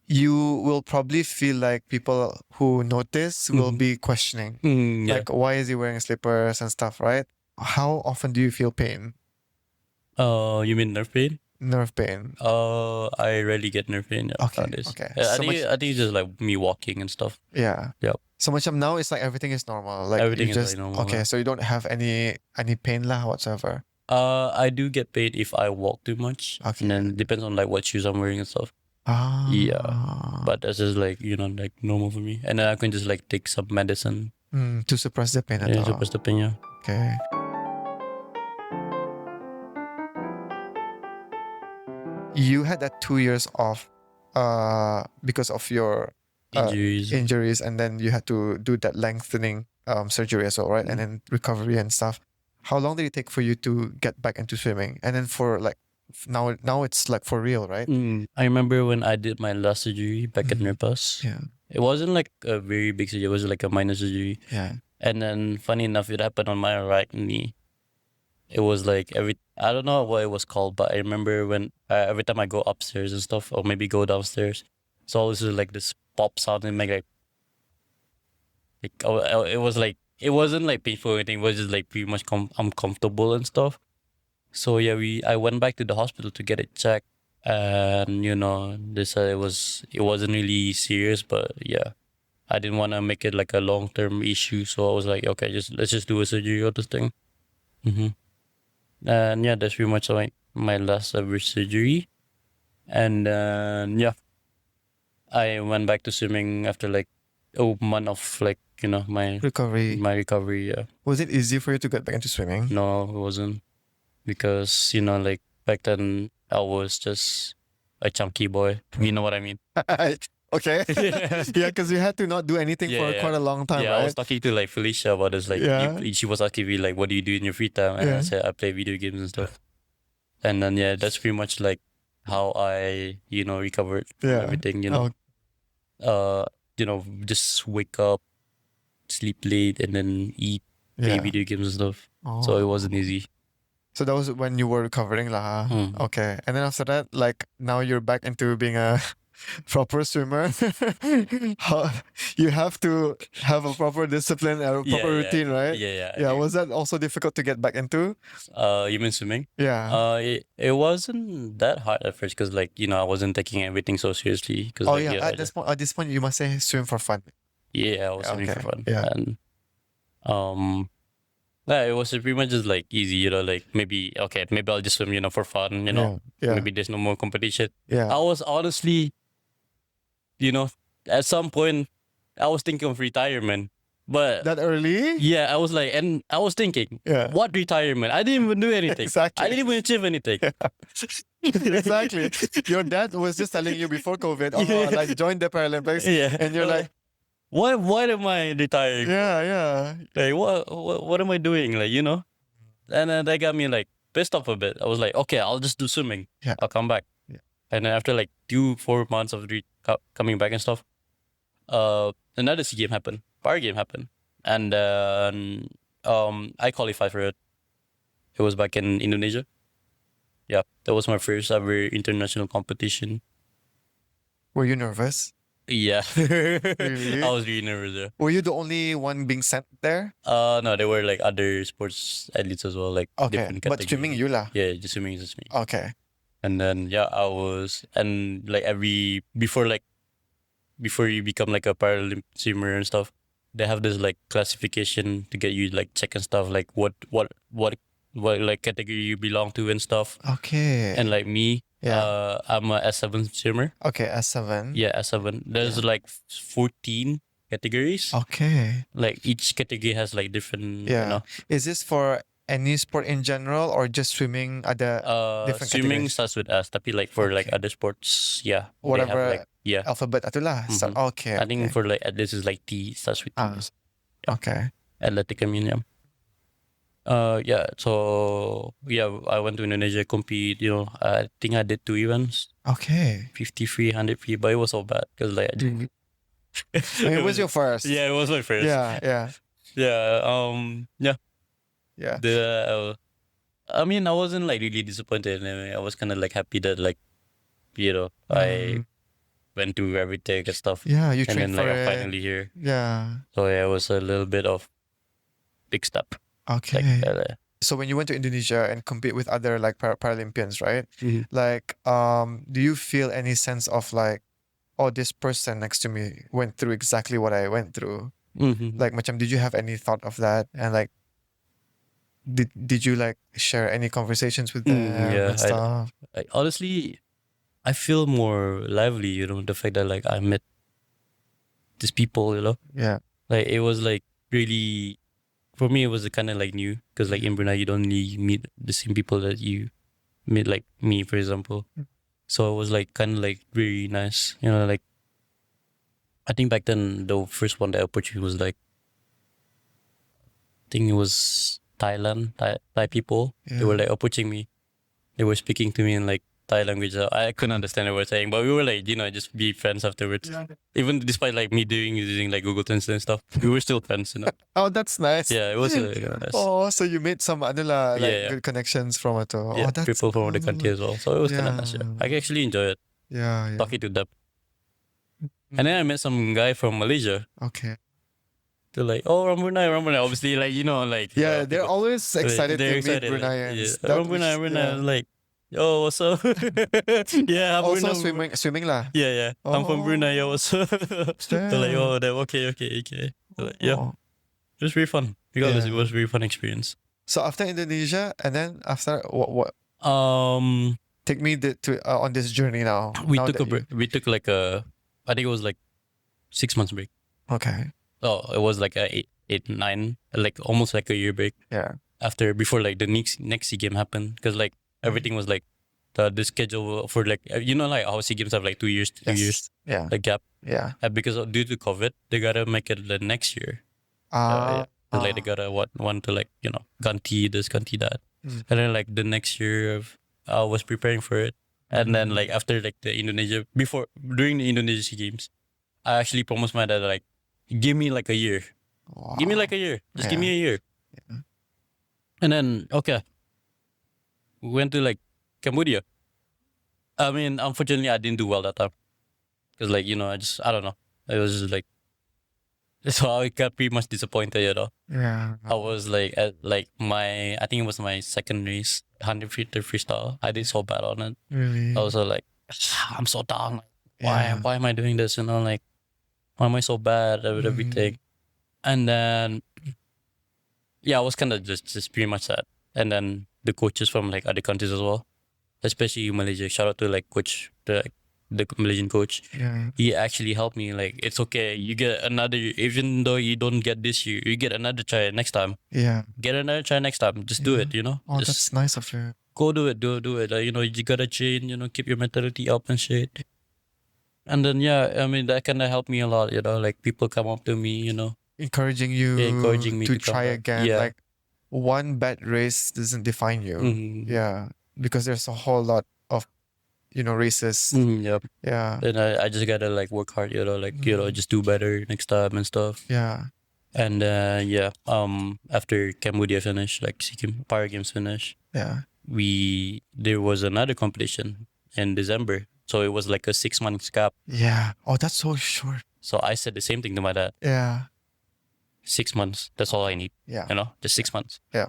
you will probably feel like people who notice will be questioning. Yeah. Like, why is he wearing slippers and stuff, right? How often do you feel pain? You mean nerve pain? Nerve pain. I rarely get nerve pain. Yeah, Okay, nowadays. okay. I So think it's just like me walking and stuff. Yeah. Yep. So macam now it's like everything is normal. Like Everything you is, like, just normal, okay. yeah. So you don't have any pain lah whatsoever. I do get pain if I walk too much. Okay. And then it depends on like what shoes I'm wearing and stuff. Ah. Yeah. But that's just like, like normal for me. And then I can just like take some medicine. To suppress the pain. Yeah, suppress the pain, yeah. Okay. You had that 2 years off because of your Injuries. and then you had to do that lengthening surgery as well, right? And then recovery and stuff. How long did it take for you to get back into swimming? And then for like now it's like for real, right? I remember when I did my last surgery back at Nirpas. Yeah. It wasn't like a very big surgery. It was like a minor surgery. Yeah. And then funny enough, it happened on my right knee. It was like I don't know what it was called, but I remember when every time I go upstairs and stuff, or maybe go downstairs, it's always like this pop sound and make like it was like, it wasn't like painful or anything. It was just like pretty much uncomfortable and stuff. So yeah, I went back to the hospital to get it checked, and they said it wasn't really serious, but yeah, I didn't want to make it like a long-term issue, so I was like, okay, let's just do a surgery or this thing. And yeah, that's pretty much like my last ever surgery. And yeah, I went back to swimming after like a month of like my Recovery. Yeah. Was it easy for you to get back into swimming? No, it wasn't, because like back then I was just a chunky boy. You know what I mean? Okay. Yeah, because you had to not do anything for quite a long time, Yeah, right? I was talking to like Felicia about this. Like, she was asking me like, "What do you do in your free time?" And I said, "I play video games and stuff." And then yeah, that's pretty much like how I recovered from everything. Just wake up, sleep late, and then eat, play video games and stuff. So it wasn't easy. So that was when you were recovering lah. Okay. And then after that, like now you're back into being a proper swimmer. You have to have a proper discipline, a proper routine, right? Yeah. Was that also difficult to get back into? You mean swimming? Yeah. It wasn't that hard at first, because like I wasn't taking everything so seriously. Cause, at this point you must say swim for fun. Yeah, I was swimming for fun. Yeah. And yeah, it was pretty much just like easy, like maybe I'll just swim, for fun, Maybe there's no more competition. Yeah. I was honestly, at some point I was thinking of retirement. But that early? Yeah, I was like, and I was thinking, what retirement? I didn't even do anything. Exactly. I didn't even achieve anything. Exactly. Your dad was just telling you before COVID, like join the Paralympics. Yeah. And you're like, Why am I retiring? Yeah. Like what am I doing? Like, And then that got me like pissed off a bit. I was like, okay, I'll just do swimming. Yeah. I'll come back. Yeah. And then after like 4 months of coming back and stuff, another SEA game happened. Bar game happened. And I qualified for it. It was back in Indonesia. Yeah, that was my first ever international competition. Were you nervous? Yeah. Really? I was really nervous there. Were you the only one being sent there? No, there were like other sports athletes as well, like Okay, different but swimming categories. you lah. Yeah, just swimming is just me. Okay. And then yeah, I was, and like before you become like a Paralympic swimmer and stuff, they have this like classification to get you like check and stuff, like what like category you belong to and stuff. Okay. And like me, Yeah. I'm a S7 swimmer. Okay, S7. Yeah, S7. There's like 14 categories. Okay. Like each category has like different, Yeah. Is this for any sport in general or just swimming? Ada different swimming categories? starts with S, tapi like for like Okay. other sports, yeah, they Whatever have like alphabet itulah. Mhm. Okay. I think for like this is like T, starts with T. Ah. Okay. Athletic Communion. Yeah. So yeah, I went to Indonesia compete. I think I did 2 events, Okay. 50 free, 100 free, but it was so bad because like It was your first. yeah, it was my first. Yeah. Yeah. Yeah. Yeah. I mean, I wasn't like really disappointed. I was kind of like happy that like I went through everything and stuff, Yeah. You and then trained like for I'm it. finally here. Yeah. So yeah, it was a little bit of big step. Okay. Like, So when you went to Indonesia and compete with other like Paralympians, right? Mhm. Like, do you feel any sense of like, oh, this person next to me went through exactly what I went through? Mhm. Like, macam, did you have any thought of that? And like, did you like share any conversations with them yeah, and stuff? honestly, I feel more lively. The fact that like I met these people. Yeah. Like it was like really, for me it was kind of like new because like in Brunei you don't really meet the same people that you meet, like me for example. So it was like kind of like very nice. Like I think back then the first one that approached me was like, I think it was Thailand, Thai people. They were like approaching me. They were speaking to me in like Thai language. I couldn't understand what they were saying, but we were like, just be friends afterwards. Yeah. Even despite like me using like Google Translate and stuff, we were still friends. Oh, that's nice. Yeah, it was nice. Oh, so you made some other like Yeah. good connections from it. Oh, Yeah, that's people from the country cool. as well. So it was kind of nice. Yeah. I actually enjoy it, Yeah. talking to them. And then I met some guy from Malaysia. Okay. They're like, oh, Brunei. Obviously, like, like. Yeah, they're always excited they're to excited. meet Bruneians. Yeah. Brunei. Yeah. Like, yo, what's up? Yeah, I'm Also Brunei. swimming lah. Yeah. I'm from Brunei. Yo, what's up? They're like, oh, okay. They're like, yeah. Oh. It was very fun. Regardless, Yeah. it was a very fun experience. So after Indonesia, and then after what? Take me on this journey now. We now took that a break. We took like I think it was like 6 months break. Okay. Oh, it was like a 8, 9, like almost like a year break. Yeah. Before like the next SEA game happened, because like everything was like the schedule for like like how SEA games have like 2 years, 2 years Yeah. like gap. Yeah. Because due to COVID, they gotta make it the next year. Like they gotta want to like ganti this, ganti that, and then like the next year I was preparing for it, and then like after like during the Indonesia SEA games, I actually promised my dad like, give me like a year. Wow. Give me like a year. Just give me a year. Yeah. And then, okay. We went to like Cambodia. I mean, unfortunately, I didn't do well that time. Because like, I don't know. It was just like, so I got pretty much disappointed, Yeah. I was like, at like I think it was my second race, 100 meter freestyle. I did so bad on it. Really? I was like, I'm so down. Yeah. Why am I doing this? Like, why am I so bad at everything? And then, yeah, I was kind of just pretty much that. And then the coaches from like other countries as well, especially Malaysia. Shout out to like coach, the Malaysian coach. Yeah. He actually helped me. Like, it's okay. You get another, even though you don't get this year, you get another try next time. Yeah. Get another try next time. Just do it. Oh, just that's nice of you. go do it. Do it. Like, you gotta train. Keep your mentality up and shit. And then I mean that kind of helped me a lot. Like people come up to me. Encouraging you. Encouraging me to to come try back. again. Yeah. Like one bad race doesn't define you. Mhm. Yeah. Because there's a whole lot of races. Yep. Yeah. Then I just gotta like work hard. Like just do better next time and stuff. Yeah. And after Cambodia finished, like Para Games finished, Yeah. there was another competition in December So it was like a 6 months gap. Yeah. Oh, that's so short. So I said the same thing to my dad. Yeah. 6 months. That's all I need. Yeah. You know, just 6 months. Yeah.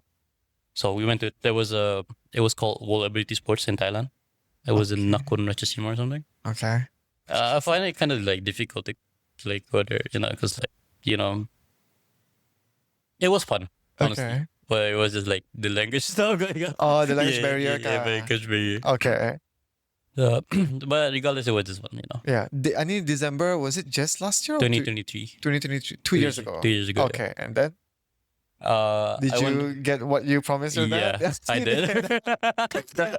So we went to, it was called World Ability Sports in Thailand. It was in Nakhon Ratchasima or something. Okay. I find it kind of like difficult to like go there, you know, because like, you know, it was fun, honestly. Okay. But it was just like the language stuff going on. Oh, the language barrier. Yeah, language barrier. Okay. But regardless, it was just fun, you know. Yeah. I need December, was it just last year? 2023. 2023. 2 years ago. 2 years ago. Okay. And then? Did I you get what you promised your dad? Yeah, I did.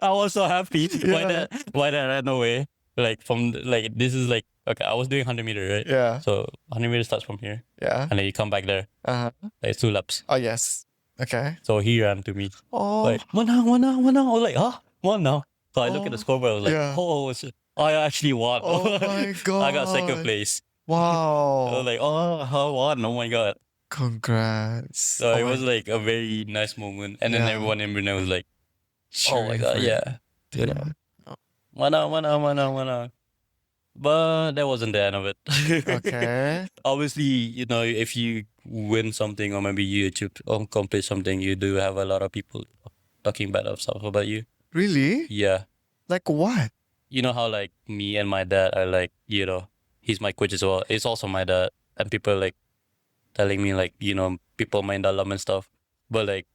I was so happy. Yeah. Why did I ran away? Like from like this is like okay, I was doing 100 meter, right? Yeah. So 100 meters starts from here, Yeah. and then you come back there. Uh-huh. Like 2 laps. Oh, yes. Okay. So he ran to me. Oh. Like, one now. I was like, huh? One now. So I look at the scoreboard. I was like, Yeah. oh, I actually won. Oh my God. I got second place. I Wow. was like, oh, I won. Oh my God. Congrats. So it was like a very nice moment. And then Yeah. everyone in Brunei was like, oh my cheering God, for you. yeah. You know, Yeah. one out. But that wasn't the end of it. Okay. Obviously, you know, if you win something or maybe you accomplish something, you do have a lot of people talking bad of stuff about you. Really? Yeah. Like what? You know how like me and my dad are like, you know, he's my coach as well. It's also my dad. And people like telling me like, you know, people main dalam and stuff. But like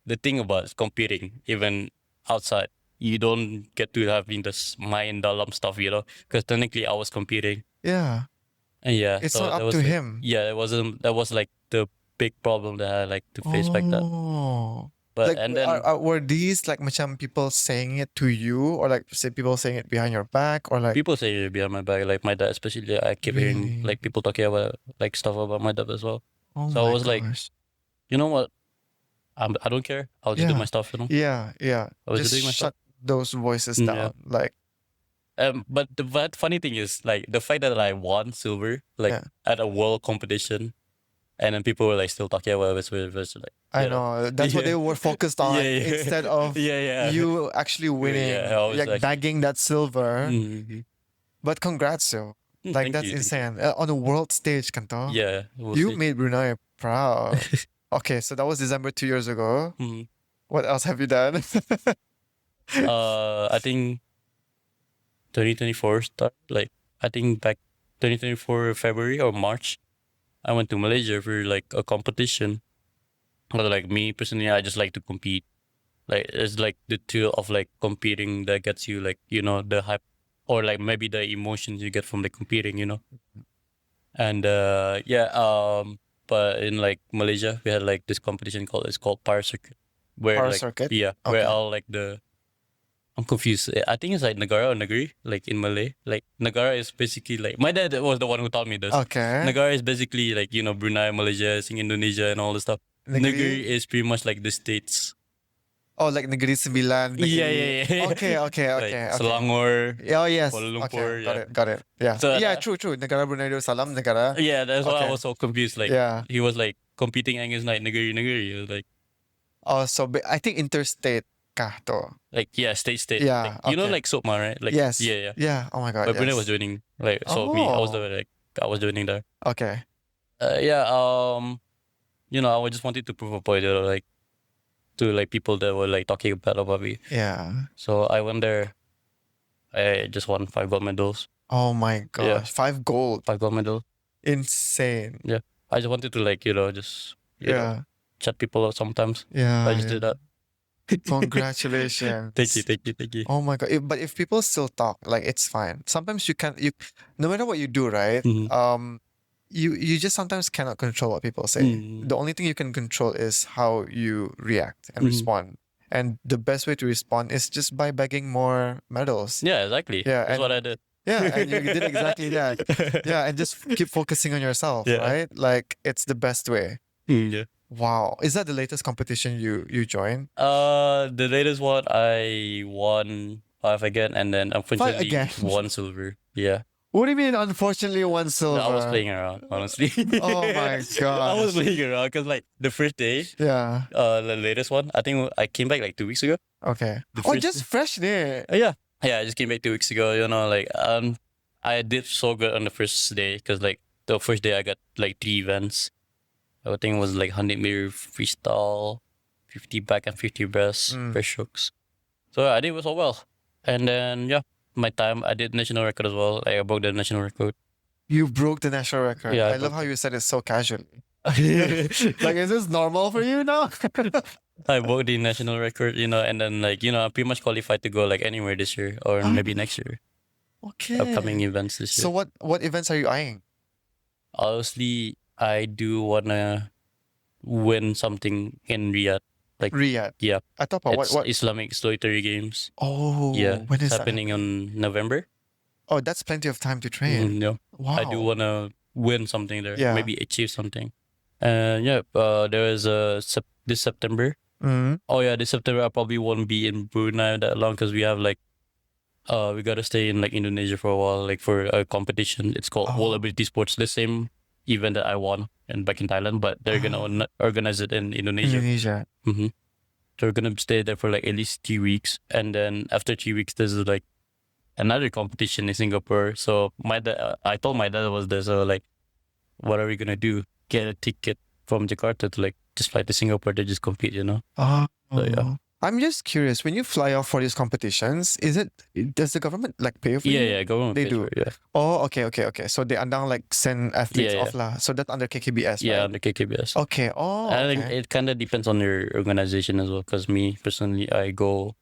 the thing about competing, even outside, you don't get to have in this main dalam stuff, you know, because technically I was competing. Yeah. And yeah, It's so not that up was to like, him. Yeah, that was like the big problem that I like to face back then. Oh. But Like, and then were these like macam people saying it to you, or like say people saying it behind your back, or like people say it behind my back, like my dad especially. I keep hearing Really? like people talking about like stuff about my dad as well. oh so I my was like, gosh. You know what? I don't care. I'll just do Yeah. my stuff, you know. Yeah, yeah. I was Just doing my shut those voices Yeah. down. Like, But the funny thing is, like the fact that I won silver, like Yeah. at a world competition, and then people were like still talking about it, like I you know that's what they Yeah. were focused on instead of yeah. you actually winning, Yeah, I was like like- bagging that silver. Mhm. But congrats, yo. Like Thank that's you. insane. On a world stage, Kanto. Yeah, we'll You see. made Brunei proud. Okay, so that was December 2 years ago. Mhm. What else have you done? I think 2024 start. Like I think back 2024 February or March, I went to Malaysia for like a competition. But like me personally, I just like to compete. Like it's like the thrill of like competing that gets you like you know the hype or like maybe the emotions you get from like competing, you know. And but in like Malaysia, we had like this competition called Paraswimmer, where like Paraswimmer? yeah, Okay. where all like I'm confused. I think it's like Negara or Negeri, like in Malay. Like Negara is basically like my dad was the one who taught me this. Okay. Negara is basically like you know Brunei, Malaysia, Indonesia, and all this stuff. Negeri is pretty much like the states. Oh, like Negeri Sembilan. Yeah. Okay. Like Okay. Selangor. Oh yes. Kuala Lumpur, Okay, yeah. got it. Yeah. So, yeah, true. Negara Brunei Darussalam Negara. Yeah, that's why Okay. I was so confused. Like Yeah. he was like competing against like Negeri. I was Oh, so I think interstate kah to. like yeah, state. Yeah, Like, you know okay. like Sopma, right? Like Yes. Yeah. Yeah. Oh my God. But Brunei yes. was joining like so me. I was Oh. I was joining there. Okay. You know, I just wanted to prove a point, you know, like to like people that were like talking bad about me. Yeah. So I went there. I just won 5 gold medals. Oh my gosh. Yeah. 5 gold. 5 gold medals. Insane. I just wanted to like you know just you know, Yeah. chat people out sometimes. Yeah. I just did that. Congratulations. Thank you. Oh my God. But if people still talk, like it's fine. Sometimes you can't no matter what you do, right? Mhm. You just sometimes cannot control what people say. Mm. The only thing you can control is how you react and Mhm. respond. And the best way to respond is just by begging more medals. Yeah, exactly. Yeah, That's and- what I did. Yeah, and you did exactly that. Yeah, and just keep focusing on yourself, Yeah. right? Like it's the best way. Yeah. Wow. Is that the latest competition you joined? The latest one I won 5 again, and then unfortunately again? 1 silver. Yeah. What do you mean unfortunately one silver? I was playing around, honestly. Oh my I was gosh. playing around because like the first day, Yeah. the latest one, I think I came back like 2 weeks ago. Okay. The Oh, first- just fresh there. Yeah. Yeah, I just came back 2 weeks ago. I did so good on the first day because like the first day I got like 3 events. I think it was like 100-meter freestyle, 50 back and 50 breaststrokes. So I did so well. And then my time I did national record as well. Like, I broke the national record. You broke the national record. Yeah, I love how you said it so casually. Like, is this normal for you now? I broke the national record, and then like I'm pretty much qualified to go like anywhere this year or maybe next year. Okay. Upcoming events this year. So what events are you eyeing? Honestly, I do wanna win something in Riyadh. Like Riyadh. Yeah. I thought about It's what? Islamic Solitary Games. Oh, Yeah. when is It's that happening on November. Oh, that's plenty of time to train. Yeah. Wow. I do wanna win something there. Yeah. Maybe achieve something. And there is this September. Mhm. Oh yeah, this September I probably won't be in Brunei that long because we have like we gotta stay in like Indonesia for a while, like for a competition. It's called World Ability Sports, the same event that I won and back in Thailand, but they're gonna organize it in Indonesia. Indonesia. So we're gonna stay there for like at least 3 weeks, and then after 3 weeks, there's like another competition in Singapore. So I told my dad was there. So like, what are we gonna do? Get a ticket from Jakarta to like just fly to Singapore to just compete, Oh. So, yeah. I'm just curious, when you fly off for these competitions, does the government like pay for you? Yeah, government They pays do. for it, yeah. Oh, okay. So they andang like send athletes Yeah, off lah. So that's under KKBS, Yeah, right? under KKBS. Okay. Oh, I think okay. it kind of depends on your organization as well. Because me personally, I go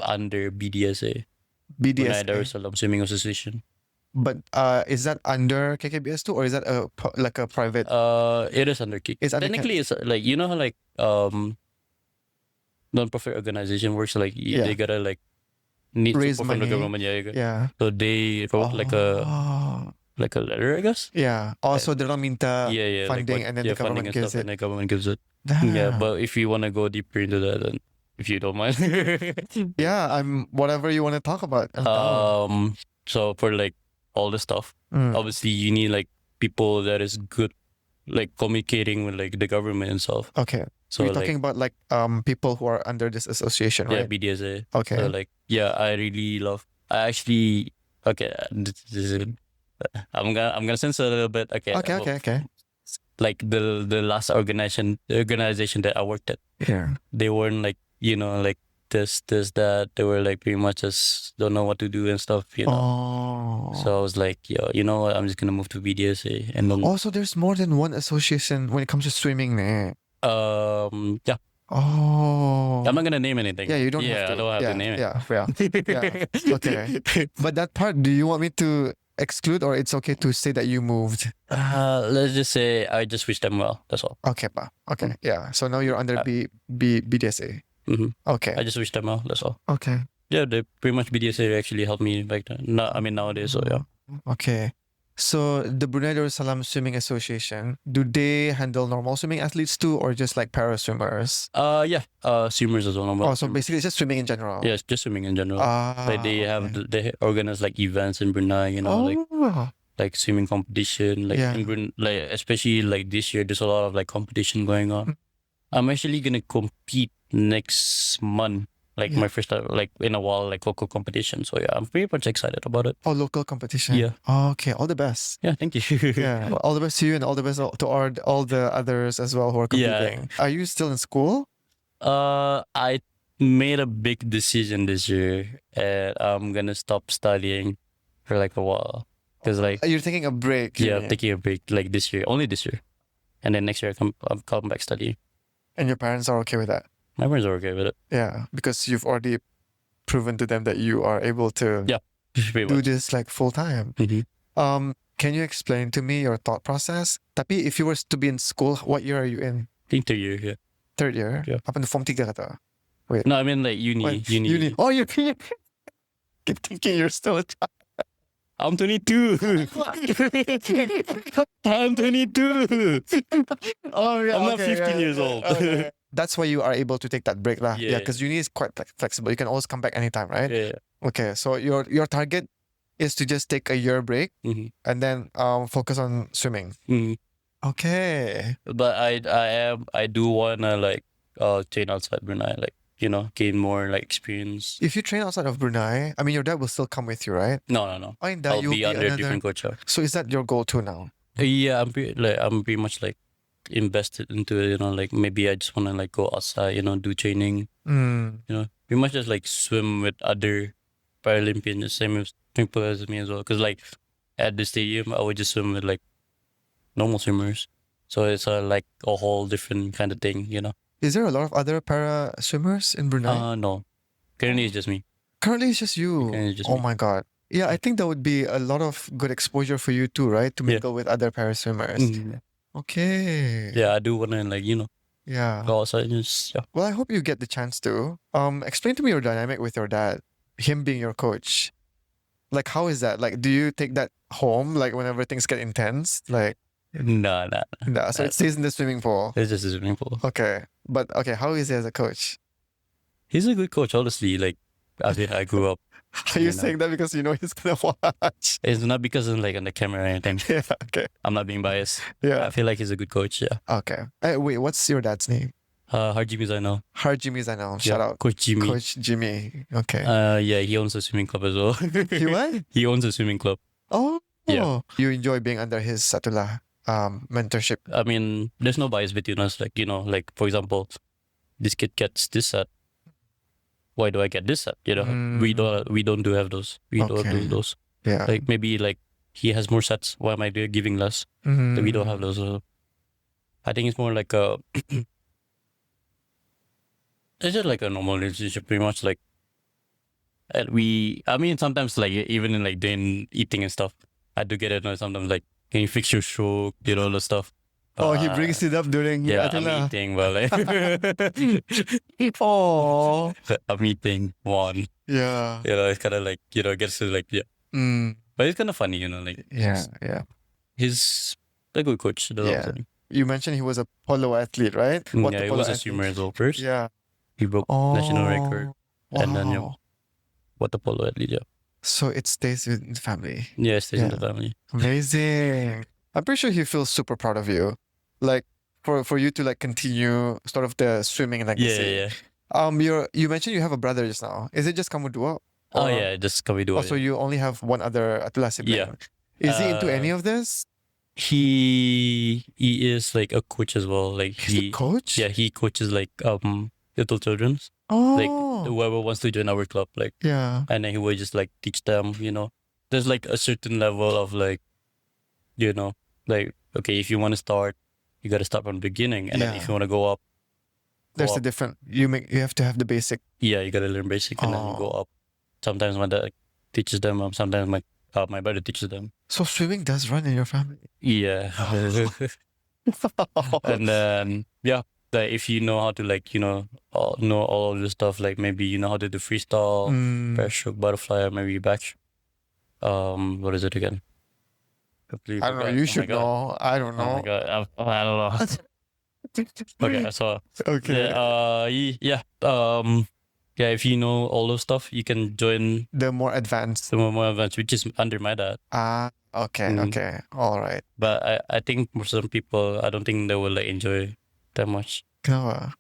under BDSA, Brunei BDSA. Darussalam Swimming Association. But is that under KKBS too, or is that like a private? It is under KK. It's under Technically, it's like how like non-profit organization works. Like they gotta like need Raise support from the money. government. Yeah. So they wrote like a letter, I guess. Yeah. Also, they don't minta Like funding, and then the funding government and gives stuff, it. and the government gives it. Damn. Yeah, but if you want to go deeper into that, then if you don't mind. Yeah, I'm whatever you want to talk about. I'm down. So for like all the stuff, Mm. obviously you need like people that is good, like communicating with like the government and stuff. Okay. So You're like talking about like people who are under this association, yeah, right? BDSA. Okay. So like I really love. I actually this is, I'm gonna censor a little bit. Okay. Okay. Like the last organization that I worked at, Yeah. they weren't like like this that. They were like pretty much just don't know what to do and stuff. Oh. So I was like, you know what? I'm just gonna move to BDSA and then Also, there's more than one association when it comes to swimming, ne? yeah. Oh. I'm not gonna name anything. Yeah, you don't have to. I don't have to name it. Yeah. Okay. But that part, do you want me to exclude, or it's okay to say that you moved? Let's just say I just wish them well. That's all. Okay, pa. Okay. Yeah. So now you're under BDSA. Mhm. Okay. I just wish them well. That's all. Okay. Yeah, they pretty much BDSA actually helped me back then. No, I mean nowadays. So yeah. Okay. So the Brunei Darussalam Swimming Association, do they handle normal swimming athletes too, or just like paraswimmers? Yeah. Swimmers as well. Oh, so basically it's just swimming in general. Yeah, it's just swimming in general. Like they okay. organize like events in Brunei. Like swimming competition. Like Yeah. in Brunei, like especially like this year, there's a lot of like competition going on. I'm actually gonna compete next month. Like my first time, like in a while, like local competition. So yeah, I'm pretty much excited about it. Oh, local competition. Yeah. Okay. All the best. Yeah, thank you. Yeah. Well, all the best to you, and all the best to all the others as well who are competing. Are you still in school? I made a big decision this year, and I'm gonna stop studying for like a while. Cause like You're taking a break. I'm taking a break like this year, only this year, and then next year I'll come back studying. And your parents are okay with that? My parents are okay with it. Yeah, because you've already proven to them that you are able to do this like full time. Mm-hmm. Can you explain to me your thought process? Tapi if you were to be in school, what year are you in? I think 3rd year, yeah. 3rd year? Yeah. Apa na form 3 kata? Wait. No, I mean like uni. Oh, you're keep thinking you're still a child. I'm 22. I'm 22. Oh, yeah. I'm not 15 years old. Okay. That's why you are able to take that break lah. Yeah. Because uni is quite flexible. You can always come back anytime, right? Yeah. Okay, so your target is to just take a year break Mm-hmm. and then focus on swimming. Mm-hmm. Okay. But I do wanna like train outside Brunei. Like gain more like experience. If you train outside of Brunei, I mean, your dad will still come with you, right? No. Oh, and that I'll you'll be under a another. different coach. So is that your goal too now? Yeah, I'm pretty much like invested into it. Like maybe I just want to like go outside. Do training. Pretty much just like swim with other Paralympians, the same as people as me as well. Because like at the stadium, I would just swim with like normal swimmers. So it's like a whole different kind of thing. Is there a lot of other para swimmers in Brunei? No. Currently it's just me. Currently, it's just you. Currently it's just Oh me. my God. Yeah, I think that would be a lot of good exposure for you too, right? To Yeah. mingle with other para swimmers. Okay. Yeah, I do want to like Yeah. go outside and just Well, I hope you get the chance to. Explain to me your dynamic with your dad, him being your coach. Like, how is that? Like, do you take that home, like, whenever things get intense? Like, No. nah, so it stays in the swimming pool. It's just a swimming pool. Okay. But, okay, how is he as a coach? He's a good coach, honestly. Like, I grew up. Are you saying that because you know he's gonna watch? It's not because I'm like on the camera or anything. Yeah, okay. I'm not being biased. Yeah. I feel like he's a good coach. Yeah. Okay. Wait, what's your dad's name? Harjimi Zainal. Jimmy Zainal. Shout out. Coach Jimmy. Coach Jimmy. Okay. Yeah, he owns a swimming club as well. He what? He owns a swimming club. Oh. Yeah. You enjoy being under his Satullah mentorship. I mean, there's no bias between us. Like, like for example, this kid gets this set. Why do I get this set? We don't do have those. We don't do those. Yeah. Like maybe like he has more sets. Why am I giving less? That we don't have those. So I think it's more like a it's just like a normal relationship, pretty much. Like, and I mean, sometimes like even in like doing eating and stuff, I do get it. Sometimes like, can you fix your stroke? All the stuff. Oh, he brings it up during Yeah, Atullah. I'm eating, but like, Oh. I'm eating one. Yeah. It's kind of like gets to like but it's kind of funny, like Yeah. he's a good coach. That's all I'm saying. You mentioned he was a polo athlete, right? Yeah, he was a swimmer as well first. Yeah. He broke national record, and then Wow. water polo athlete. Yeah, So it stays with the family. yeah, it stays in Yeah. the family. Amazing. I'm pretty sure he feels super proud of you. Like for you to like continue sort of the swimming legacy. Yeah. You mentioned you have a brother just now. Is it just kamu dua? Oh yeah, just can we do it? Also, you only have one other Atullah sibling. Yeah. Is he into any of this? He is like a coach as well. Like He's a coach? Yeah, he coaches like little children's. Oh. Like whoever wants to join our club, like Yeah. and then he would just like teach them. There's like a certain level of like, like okay, if you want to start, you got to start from the beginning, and then if you want to go up, There's a different. You have to have the basic. yeah, you got to learn basic and then you go up. Sometimes my dad teaches them. Sometimes my brother teaches them. So swimming does run in your family. Yeah. And then like if you know how to like know all of the stuff, like maybe you know how to do freestyle, parachute, butterfly, or maybe back. What is it again? I don't know. You should know. I don't know. Oh my god, I don't know. Okay, so Okay. yeah, if you know all those stuff, you can join The more advanced. the more events, which is under my dad. Okay. Okay. All right. But I think for some people, I don't think they will like enjoy that much. Kenapa?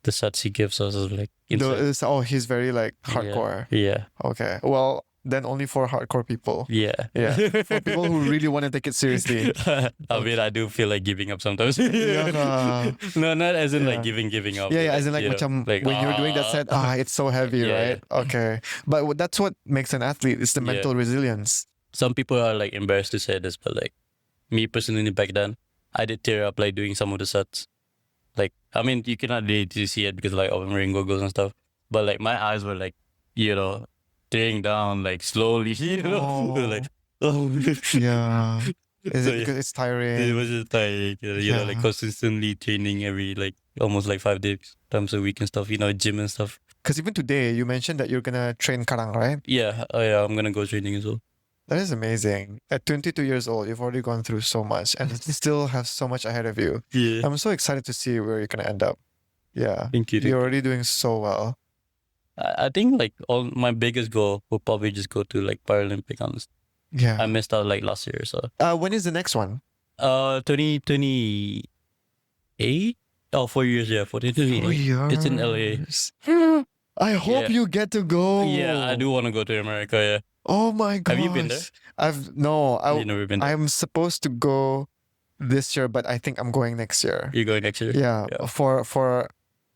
The sets he gives us is like insane. He's very like hardcore. Yeah. Okay. Well, then only for hardcore people. Yeah. Yeah. For people who really want to take it seriously. I mean, I do feel like giving up sometimes. Yeah. No, not as in Yeah. like giving up. Yeah, as in like, you know, macam like, when you're doing that set, it's so heavy, Yeah, right? Okay. But that's what makes an athlete. It's the Yeah. mental resilience. Some people are like embarrassed to say this, but like me personally back then, I did tear up like doing some of the sets. Like, I mean, you cannot really see it because like I'm wearing goggles and stuff, but like my eyes were like, tearing down like slowly, Oh. like, oh. Yeah. Is So, it because it's tiring? It was just like, like Yeah. consistently training every like almost like 5 days times a week and stuff, gym and stuff. Because even today, you mentioned that you're gonna train karang, right? Yeah, I'm gonna go training as well. That is amazing. At 22 years old, you've already gone through so much and still have so much ahead of you. Yeah. I'm so excited to see where you're gonna end up. Yeah. Thank you. You're already doing so well. I think like all my biggest goal will probably just go to like Paralympic, honestly. Yeah. I missed out like last year, so. When is the next one? 2028, Oh, 4 years, yeah, 4 years. It's in LA. I hope you get to go. Yeah, I do want to go to America. Yeah. Oh my gosh. Have you been there? I've no. You've never been there. I'm supposed to go this year, but I think I'm going next year. You're going next year? Yeah, for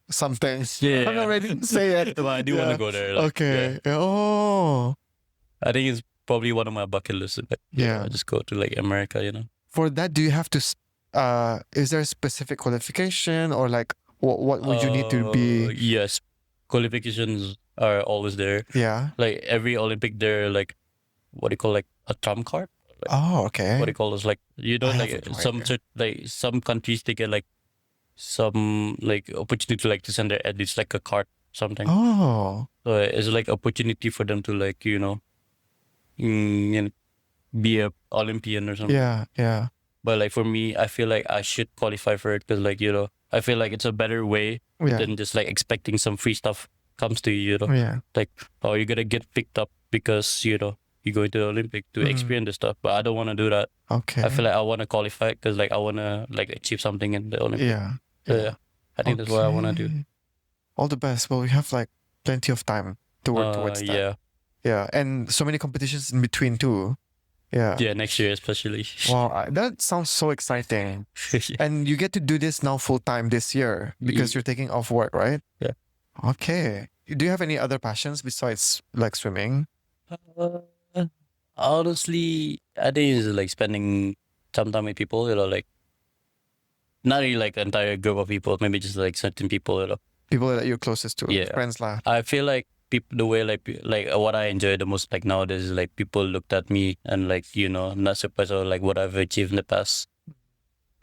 something. Yeah. I'm not ready to say it. But I do want to go there. Like, Okay. yeah. Oh. I think it's probably one of my bucket lists. Like, just go to like America. For that, do you have to? Is there a specific qualification or like what would you need to be? Yes, qualifications are always there. Yeah. Like every Olympic, there like what do you call like a trump card? Like, Oh, okay. what do you call this? Like you know, I like have no some idea. like some countries they get like some like opportunity to like to send their athletes like a card something. Oh. So it's like opportunity for them to like be a Olympian or something. Yeah. Yeah. But like for me, I feel like I should qualify for it because like I feel like it's a better way Yeah. than just like expecting some free stuff comes to you. Yeah. Like you're gonna get picked up because you go to the Olympic to experience the stuff. But I don't want to do that. Okay. I feel like I want to qualify because like I want to like achieve something in the Olympic. Yeah. So, yeah. I think that's what I want to do. Okay. All the best. Well, we have like plenty of time to work towards that. Yeah. Yeah, and so many competitions in between too. Yeah. Yeah, next year especially. Wow, that sounds so exciting. And you get to do this now full time this year because you're taking off work, right? Yeah. Okay. Do you have any other passions besides like swimming? Honestly, I think it's like spending some time with people, like not really like an entire group of people, maybe just like certain people, People that you're closest to, Yeah. friends lah. I feel like people, the way like what I enjoy the most like nowadays is like people looked at me and like not surprised or like what I've achieved in the past.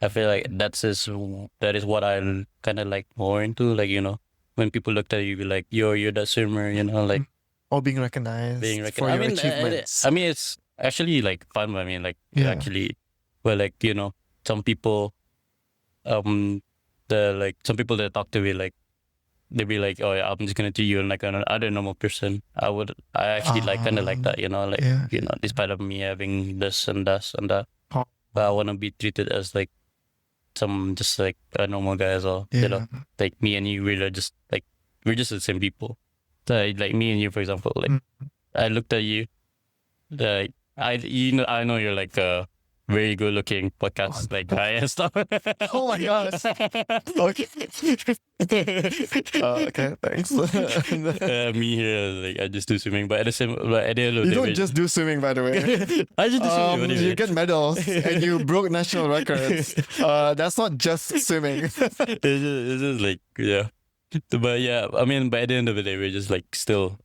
I feel like that is what I kind of like more into, like when people looked at you, be like you're that swimmer, like Or being recognized for I your mean, achievements. I mean, it's actually like fun. I mean, like Yeah. actually, well, like some people, some people that talk to me like. They'd be like, "Oh, yeah, I'm just gonna treat you like an other normal person." I actually like kind of like that, like Yeah. despite of me having this and that and that, Oh. but I want to be treated as like just like a normal guy as well. Yeah. Like me and you, we're just the same people. So, like me and you, for example, like I looked at you, like I know you're like a very good looking podcast like guy and stuff. Oh my gosh. Okay. Okay, thanks. Me here, like I just do swimming, but at the end of the day, You don't just do swimming, by the way. I just do swimming. Anyway. You get medals and you broke national records. That's not just swimming. It's just like but yeah, I mean, by the end of the day, we're just like still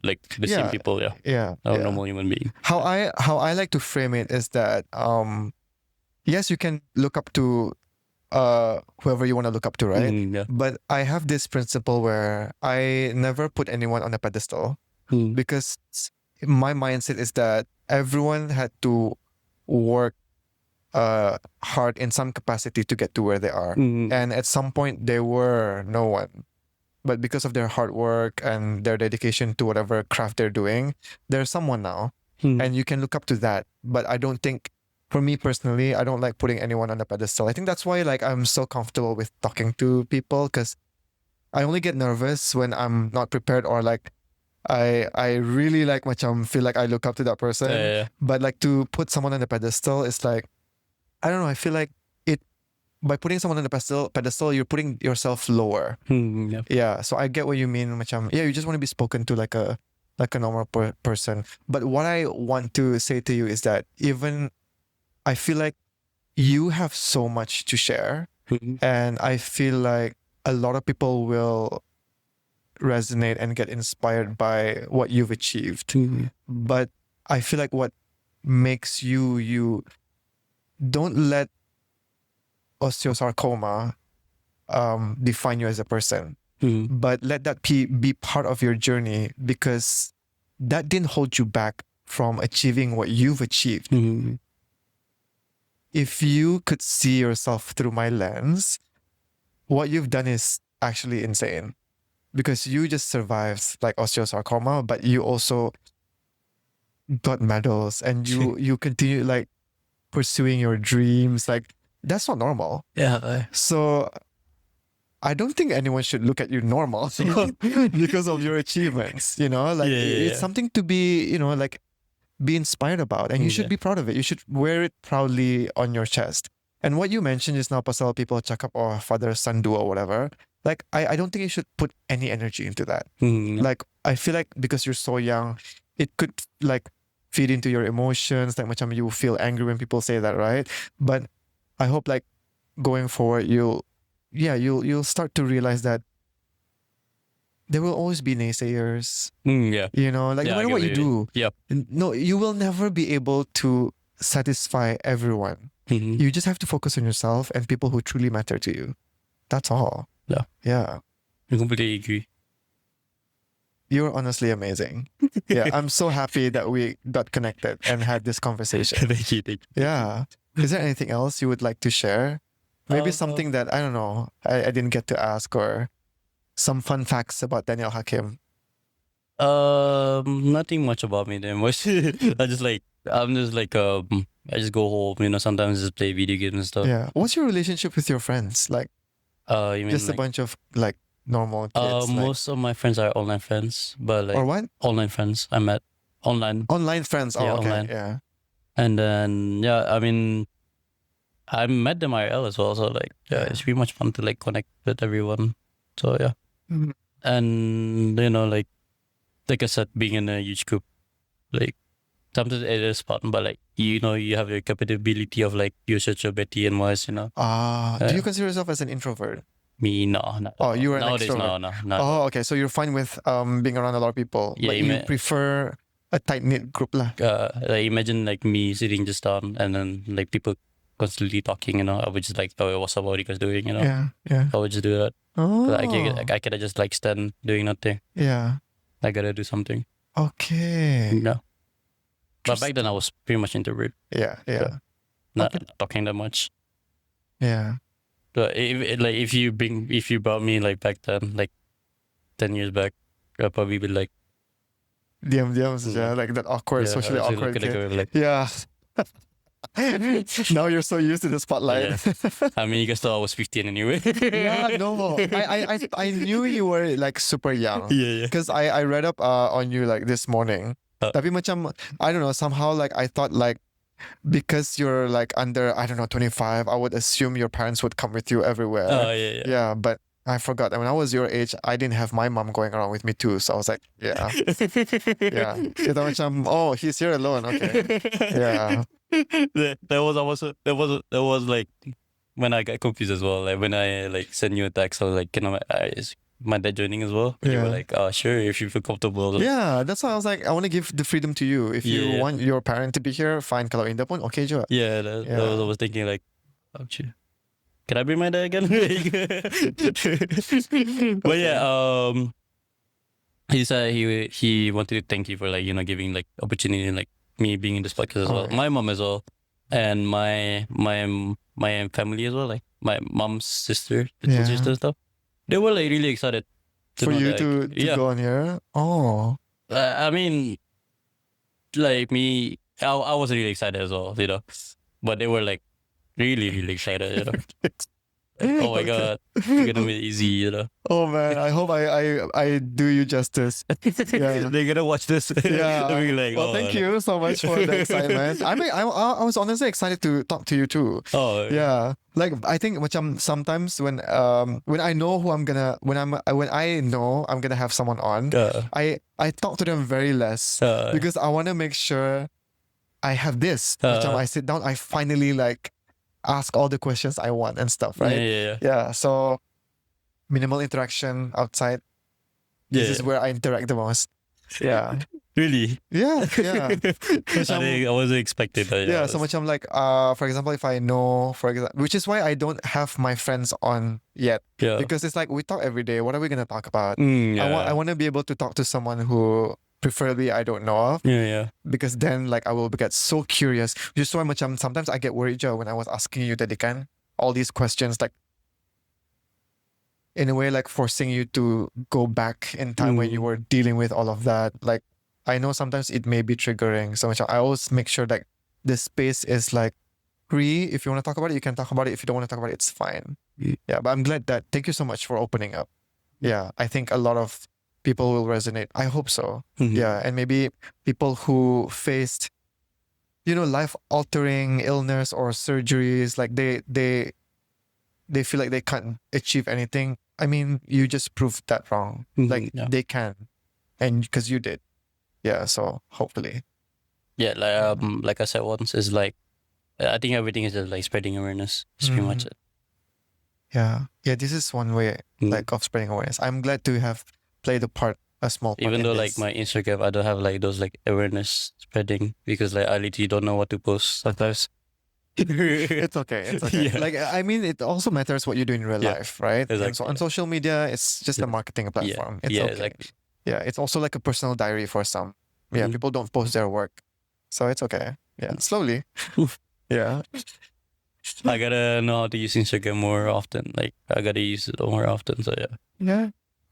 like the same people, normal human being. How I like to frame it is that yes, you can look up to whoever you want to look up to, right? Yeah. But I have this principle where I never put anyone on a pedestal because my mindset is that everyone had to work hard in some capacity to get to where they are. And at some point they were no one. But because of their hard work and their dedication to whatever craft they're doing, they're someone now. And you can look up to that. But I don't think, for me personally, I don't like putting anyone on a pedestal. I think that's why like I'm so comfortable with talking to people, because I only get nervous when I'm not prepared or like I really like feel like I look up to that person. Yeah. But like to put someone on a pedestal, it's like, I don't know, I feel like by putting someone on the pedestal, you're putting yourself lower. Yeah. Yeah, so I get what you mean. You just want to be spoken to like a normal person. But what I want to say to you is that even I feel like you have so much to share, and I feel like a lot of people will resonate and get inspired by what you've achieved. But I feel like what makes you don't let osteosarcoma define you as a person, but let that be part of your journey, because that didn't hold you back from achieving what you've achieved. If you could see yourself through my lens, what you've done is actually insane, because you just survived like osteosarcoma, but you also got medals and you continue like pursuing your dreams. Like, that's not normal. Yeah. So I don't think anyone should look at you normal because of your achievements, like it's something to be, like be inspired about, and you should be proud of it. You should wear it proudly on your chest. And what you mentioned is now pasal people cakap or father son duo or whatever. Like I don't think you should put any energy into that. Like I feel like because you're so young, it could like feed into your emotions. Like macam you feel angry when people say that, right? But I hope like going forward you'll start to realize that there will always be naysayers. Yeah. Like no matter what you do, no, you will never be able to satisfy everyone. You just have to focus on yourself and people who truly matter to you. That's all. Yeah. I completely agree. You're honestly amazing. Yeah, I'm so happy that we got connected and had this conversation. Thank you. Yeah. Is there anything else you would like to share? Maybe something that, I don't know, I didn't get to ask, or some fun facts about Danial Hakim. Nothing much about me then. I just go home, sometimes just play video games and stuff. Yeah. What's your relationship with your friends? Like, you mean just a bunch of like normal kids? Most of my friends are online friends, but like or what? Online friends I met online. Online friends. Oh, Yeah, okay. online. Yeah. And then I mean, I met them IRL as well, so like it's pretty much fun to like connect with everyone. So yeah. Mhm. And like I said, being in a huge group, like sometimes it is fun, but like you have your capability of like you're such a Betty and wise, Do you consider yourself as an introvert? Me, no. Oh, you were an nowadays, extrovert. no. Oh, okay. So you're fine with being around a lot of people, Yeah, but you prefer a tight knit group lah. Like imagine like me sitting just down and then like people constantly talking, I would just like, oh, what's up, what are you guys doing, Yeah. I would just do that. Oh. I could just like stand doing nothing. Yeah. I gotta do something. Okay. No. But back then I was pretty much introvert. Yeah. Not talking that much. Yeah. But if you brought me like back then, like 10 years back, I'd probably be like Diam, like that awkward, socially awkward kid. Like, Yeah. Now you're so used to the spotlight. Yeah. I mean, you guys thought I was 15 anyway. Yeah, no. I knew you were like super young. Yeah. Because I read up on you like this morning. Tapi macam, I don't know, somehow like I thought like because you're like under, I don't know, 25, I would assume your parents would come with you everywhere. Oh, yeah. Yeah, but I forgot. And when I was your age, I didn't have my mom going around with me too. So I was like, yeah. Yeah. Kita macam, oh, he's here alone. Okay. Yeah. That was like when I got confused as well. Like when I like sent you a text, I was like, is my dad joining as well? You were like, sure, if you feel comfortable. Yeah, that's why I was like, I want to give the freedom to you. If you want your parent to be here, fine. Kalau indah pun, okay je. Yeah, I was thinking like, oh, shit. Can I bring my dad again? But yeah, he said he wanted to thank you for like giving like opportunity and like me being in this podcast as well. My mom as well, and my family as well. Like my mom's sister, little sister and stuff. They were like really excited for you to go on here. Oh, I mean, like me, I was really excited as well, but they were like really, really excited, Oh my god, you're gonna be easy, Oh man, I hope I do you justice. Yeah. They're gonna watch this. Yeah. They'll be like, well, thank you so much for the excitement. I mean, I was honestly excited to talk to you too. Oh yeah. Like I think sometimes when I know who I'm gonna when I know I'm gonna have someone on, I talk to them very less because I want to make sure I have this. I sit down, I finally like ask all the questions I want and stuff, right? Yeah. So minimal interaction outside. This is where I interact the most. Yeah. Really? Yeah. I wasn't expecting that. Yeah. So much I'm like, for example, if I know, which is why I don't have my friends on yet. Yeah. Because it's like we talk every day. What are we gonna talk about? I want to be able to talk to someone who preferably I don't know of. Yeah. Because then like I will get so curious. Just so much sometimes I get worried when I was asking you tadi kan all these questions, like in a way like forcing you to go back in time when you were dealing with all of that. Like I know sometimes it may be triggering. So much I always make sure that the space is like free. If you want to talk about it, you can talk about it. If you don't want to talk about it, it's fine. Yeah, but I'm glad that. Thank you so much for opening up. Yeah, I think a lot of people will resonate. I hope so. Yeah, and maybe people who faced, life-altering illness or surgeries, like they feel like they can't achieve anything. I mean, you just proved that wrong. Like they can, and because you did. Yeah, so hopefully. Yeah, like I said once, is like I think everything is just like spreading awareness. That's pretty much it. Yeah, this is one way like of spreading awareness. I'm glad to have played a small part. Even though in like this. my Instagram, I don't have like those like awareness spreading because like I literally don't know what to post sometimes. It's okay. It's okay. Yeah. Like, I mean, it also matters what you do in real life, right? Exactly, And so on social media, it's just a marketing platform. It's okay. Exactly. Yeah, it's also like a personal diary for some. Yeah, people don't post their work, so it's okay. Yeah, slowly. Yeah. I gotta know how to use Instagram more often. Like I gotta use it more often. So yeah. Yeah.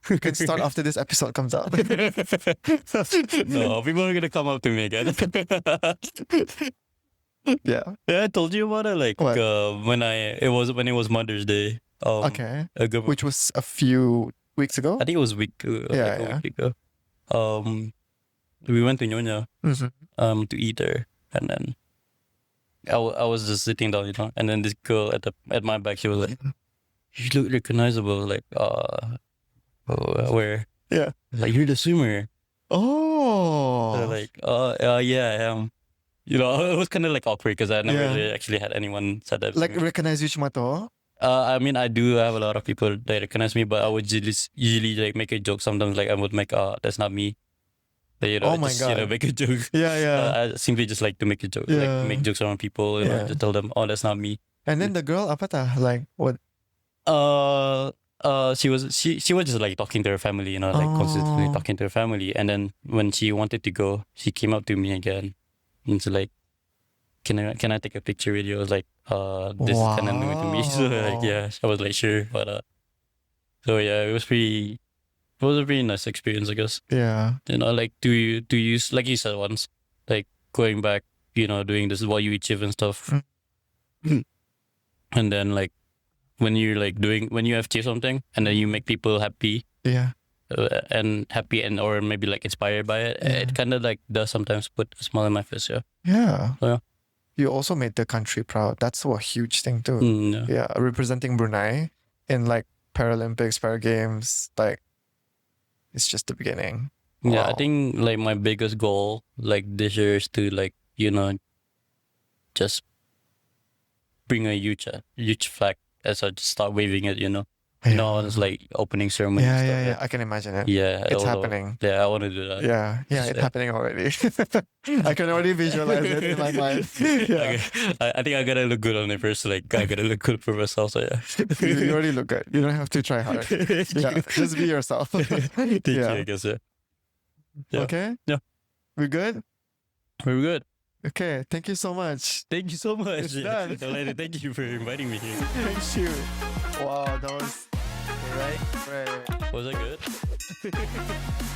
You can start after this episode comes out. No, people are gonna come up to me again. Yeah. Yeah, I told you about it. Like What? when it was Mother's Day. Okay. A good, Which was a few weeks ago. I think it was a week ago. We went to Nyonya to eat there, and then I was just sitting down, and then this girl at my back, she was like, "You look recognizable." Like, where? Yeah. Like, you're the swimmer. Oh. So like, yeah, I am. It was kind of like awkward because I never really actually had anyone said that. Like recognize you cuma to? I mean, I do have a lot of people that recognize me, but I would usually like make a joke sometimes. Like I would make, that's not me. But, Oh my just, God. make a joke. Yeah. I simply just like to make a joke, Yeah. like make jokes around people, to tell them, oh, that's not me. And then the girl, apa tah? Like what? She was just like talking to her family, like consistently talking to her family. And then when she wanted to go, she came up to me again, and she's like, "Can I take a picture with you?" I was like, "This is kind of new to me." So like, yeah, I was like, sure, but so yeah, it was a pretty nice experience, I guess. Yeah. Like to use, like you said once, like going back, doing this while you achieve and stuff. And then like when you achieve something and then you make people happy. Yeah. And happy or maybe like inspired by it. It kind of like does sometimes put a smile on my face. Yeah. Yeah. So, yeah. You also made the country proud. That's a huge thing too. Yeah. Representing Brunei in like Paralympics, Paragames, like it's just the beginning. Yeah, Wow. I think like my biggest goal like this year is to like, just bring a huge flag as I just start waving it, it's like opening ceremony. Yeah, and stuff, yeah. I can imagine it. Yeah. It's although- happening. Yeah, I want to do that. Yeah, it's happening already. I can already visualize it in my mind. Yeah. Okay. I think I gotta look good on it first. Like I gotta look good for myself. So yeah. You already look good. You don't have to try hard. Yeah, just be yourself. Thank you, I guess. Yeah. Okay? Yeah. We good? Very good. Okay, thank you so much. Thank you so much. It's done. Thank you for inviting me here. Thank you. Wow, that was Right? great. Was that good?